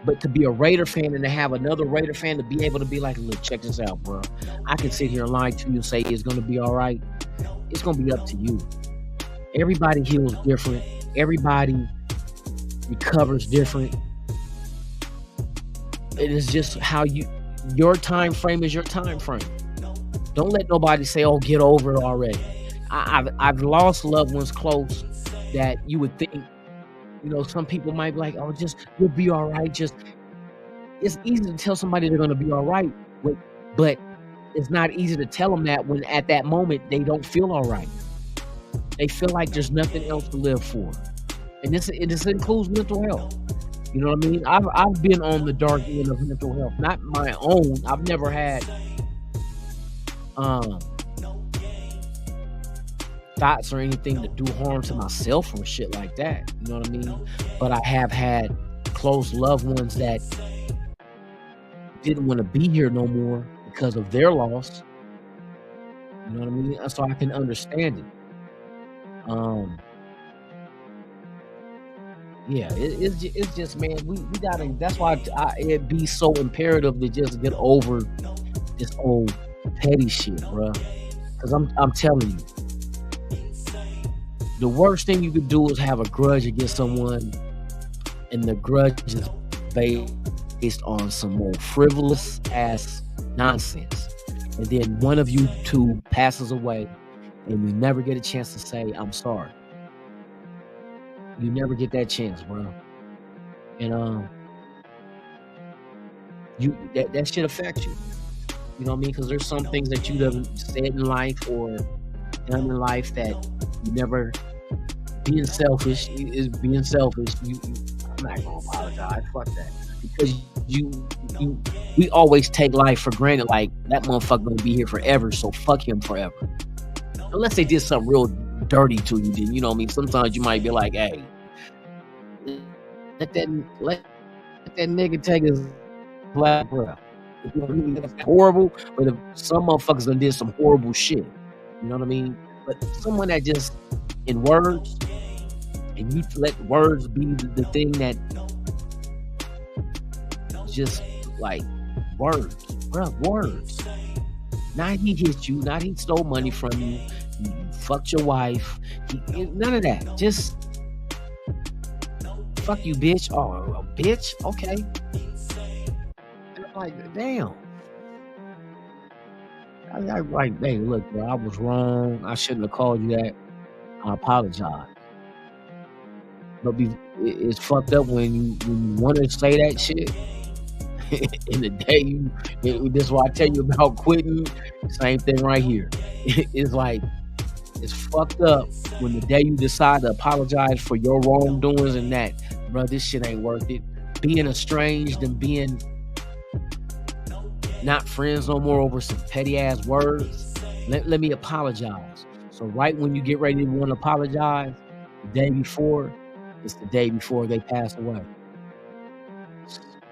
But to be a Raider fan and to have another Raider fan to be able to be like, look, check this out, bro. I can sit here and lie to you and say it's going to be all right. It's going to be up to you. Everybody heals different. Everybody recovers different. It is just how your time frame is your time frame. Don't let nobody say, oh, get over it already. I've lost loved ones close that you would think, you know, some people might be like, oh, you'll be all right. It's easy to tell somebody they're going to be all right, but it's not easy to tell them that when at that moment they don't feel all right. They feel like there's nothing else to live for. And this includes mental health. You know what I mean? I've been on the dark end of mental health, not my own. I've never had thoughts or anything to do harm to myself or shit like that. You know what I mean? But I have had close loved ones that didn't want to be here no more because of their loss. You know what I mean? So I can understand it. Yeah, it's just, man, we gotta, that's why it'd be so imperative to just get over this old petty shit, bro. Because I'm telling you, the worst thing you could do is have a grudge against someone, and the grudge is based on some more frivolous ass nonsense. And then one of you two passes away, and you never get a chance to say, I'm sorry. You never get that chance, bro. And that shit affects you. You know what I mean? Because there's some things that you done said in life or done in life that you never. Being selfish is being selfish. I'm not gonna apologize. Fuck that. Because we always take life for granted. Like, that motherfucker gonna be here forever, so fuck him forever. Unless they did something real dirty to you, then, you know what I mean? Sometimes you might be like, hey, let that nigga take his black breath. You know what I mean? That's horrible, but if some motherfuckers done did some horrible shit, you know what I mean? But someone that just, in words, and you let words be the thing that just like words, bro, words. Not he hit you, not he stole money from you, you fucked your wife, none of that. Just fuck you, bitch. Oh, bitch, okay. And I'm like, damn. I'm like, hey, look, bro, I was wrong. I shouldn't have called you that. I apologize. But it's fucked up when you want to say that shit. In the day this is why I tell you about quitting. Same thing right here. It's like, it's fucked up when the day you decide to apologize for your wrongdoings and that, bro, this shit ain't worth it. Being estranged and being not friends no more over some petty ass words. Let me apologize. So right when you get ready to want to apologize, the day before, it's the day before they pass away.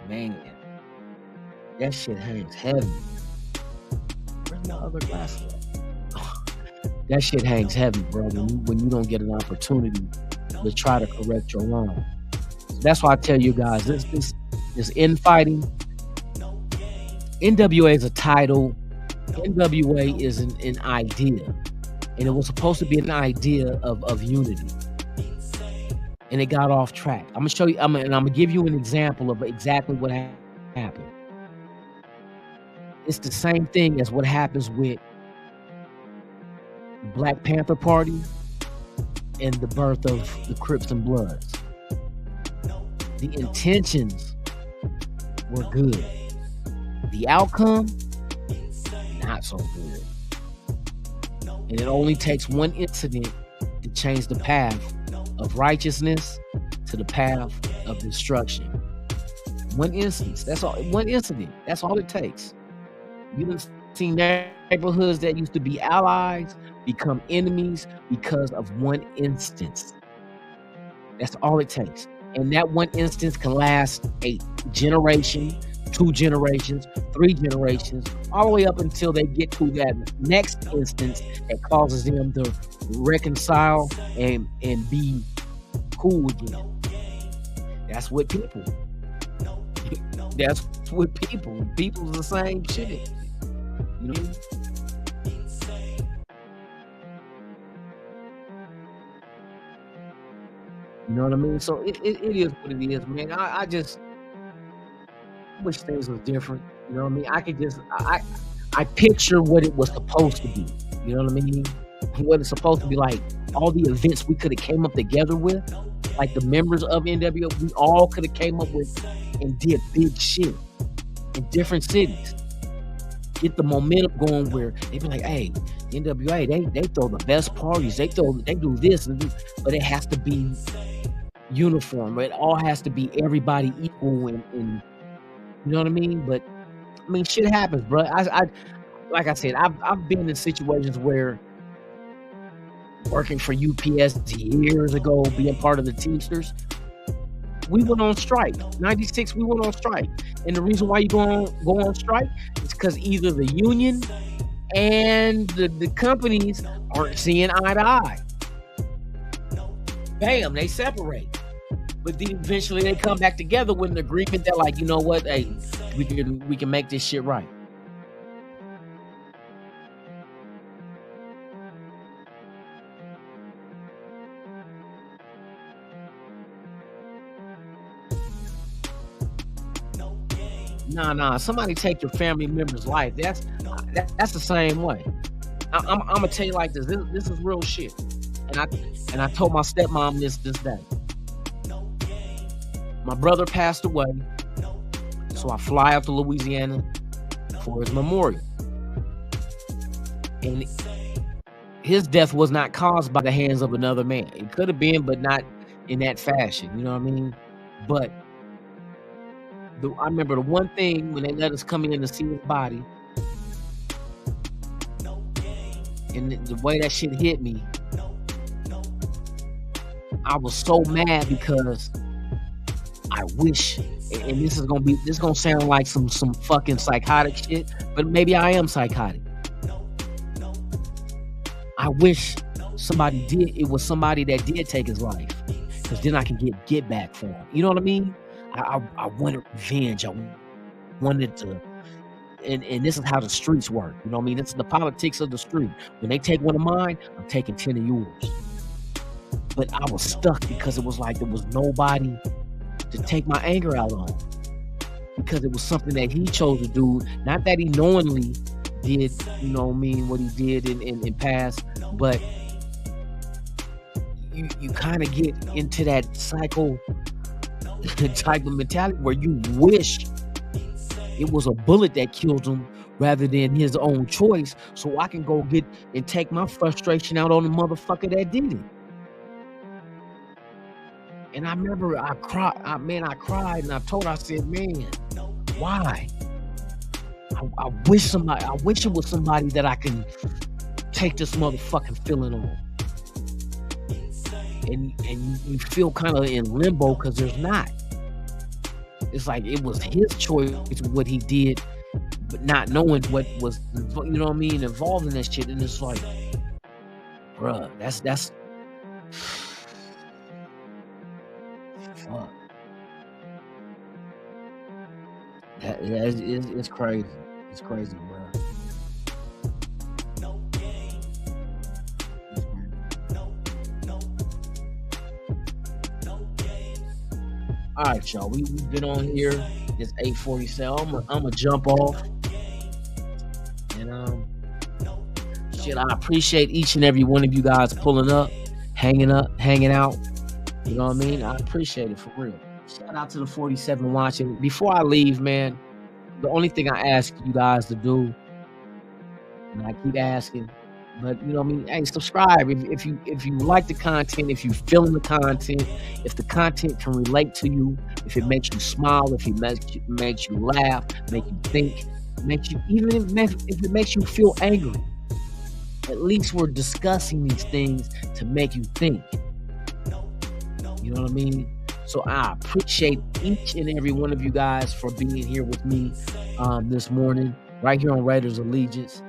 Man, that shit hangs heavy. Where's my other glass? That shit hangs heavy, bro, when you don't get an opportunity to try to correct your wrong. So that's why I tell you guys, this infighting, NWA is a title. NWA is an idea. And it was supposed to be an idea of unity. And it got off track. I'm going to show you, I'm going to give you an example of exactly what happened. It's the same thing as what happens with Black Panther Party and the birth of the Crips and Bloods. The intentions were good. The outcome, not so good. And it only takes one incident to change the path of righteousness to the path of destruction. One instance, that's all. One incident, that's all it takes. You done seen neighborhoods that used to be allies become enemies because of one instance. That's all it takes. And that one instance can last a generation, 2 generations, 3 generations, all the way up until they get to that next instance that causes them to reconcile and be cool again. That's what people. That's what people. People's the same shit. You know? You know what I mean? So it is what it is, man. I just wish things was different. You know what I mean? I could just I picture what it was supposed to be. You know what I mean? What it's supposed to be like. All the events we could have came up together with, like the members of NWO, we all could have came up with and did big shit in different cities. Get the momentum going where they be like, hey, NWA, they throw the best parties. They do this, but it has to be uniform. It all has to be everybody equal and you know what I mean? But I mean, shit happens, bro. I like I said, I've been in situations where working for UPS years ago, being part of the Teamsters, we went on strike. 96, we went on strike. And the reason why you go on strike is because either the union and the companies aren't seeing eye to eye. Bam, they separate. But then eventually they come back together with an agreement that, like, you know what, hey, we can make this shit right. Nah. Somebody take your family member's life. That's the same way. I'm gonna tell you like this. This is real shit. And I told my stepmom this day. My brother passed away, so I fly out to Louisiana for his memorial. And his death was not caused by the hands of another man. It could have been, but not in that fashion. You know what I mean? But I remember the one thing when they let us come in to see his body, and the way that shit hit me, I was so mad because I wish, and this is gonna sound like some fucking psychotic shit, but maybe I am psychotic. I wish it was somebody that did take his life, because then I can get back for him. You know what I mean? I wanted revenge. I wanted to, and this is how the streets work. You know what I mean? This is the politics of the street. When they take one of mine, I'm taking 10 of yours. But I was stuck because it was like there was nobody to take my anger out on, because it was something that he chose to do. Not that he knowingly did, you know what I mean, what he did in past, but you kind of get into that cycle type of mentality where you wish it was a bullet that killed him rather than his own choice, so I can go get and take my frustration out on the motherfucker that did it. And I remember I cried and I told her, I said, man, why? I wish it was somebody that I can take this motherfucking feeling on. And you feel kind of in limbo because there's not. It's like it was his choice what he did, but not knowing what was, you know what I mean, involved in that shit. And it's like, bruh, that's fuck. It's crazy. It's crazy, bro. All right, y'all. We've been on here. It's 8:47. I'm gonna jump off. And shit, I appreciate each and every one of you guys pulling up. hanging out. You know what I mean? I appreciate it for real. Shout out to the 47 watching. Before I leave, man, the only thing I ask you guys to do, and I keep asking, but you know what I mean? Hey, subscribe if you like the content, if you feeling the content, if the content can relate to you, if it makes you smile, if it makes you laugh, make you think, if it makes you feel angry. At least we're discussing these things to make you think. You know what I mean? So I appreciate each and every one of you guys for being here with me this morning, right here on Raiders Allegiance.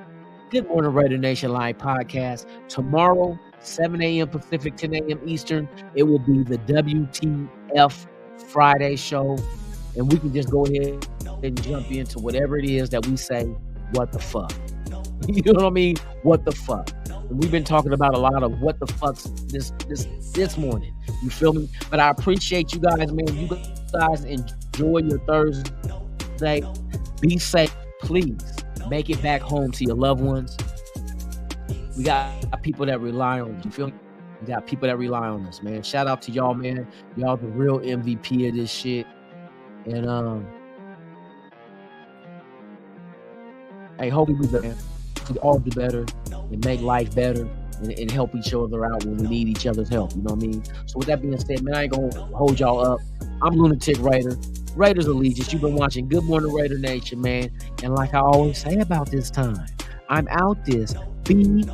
Good Morning Raider Nation Live podcast. Tomorrow, 7 a.m. Pacific, 10 a.m. Eastern, it will be the WTF Friday show. And we can just go ahead and jump into whatever it is that we say, what the fuck. You know what I mean? What the fuck. And we've been talking about a lot of what the fucks this morning. You feel me? But I appreciate you guys, man. You guys enjoy your Thursday. Be safe. Please make it back home to your loved ones. We got people that rely on us. You feel me? We got people that rely on us, man. Shout out to y'all, man. Y'all the real MVP of this shit. And hey, hopefully we all do better and make life better and help each other out when we need each other's help. You know what I mean? So with that being said, man, I ain't gonna hold y'all up. I'm Lunatic Raider, Raiders Allegiance. You've been watching Good Morning Raider Nation, man. And like I always say about this time, I'm out this BIN.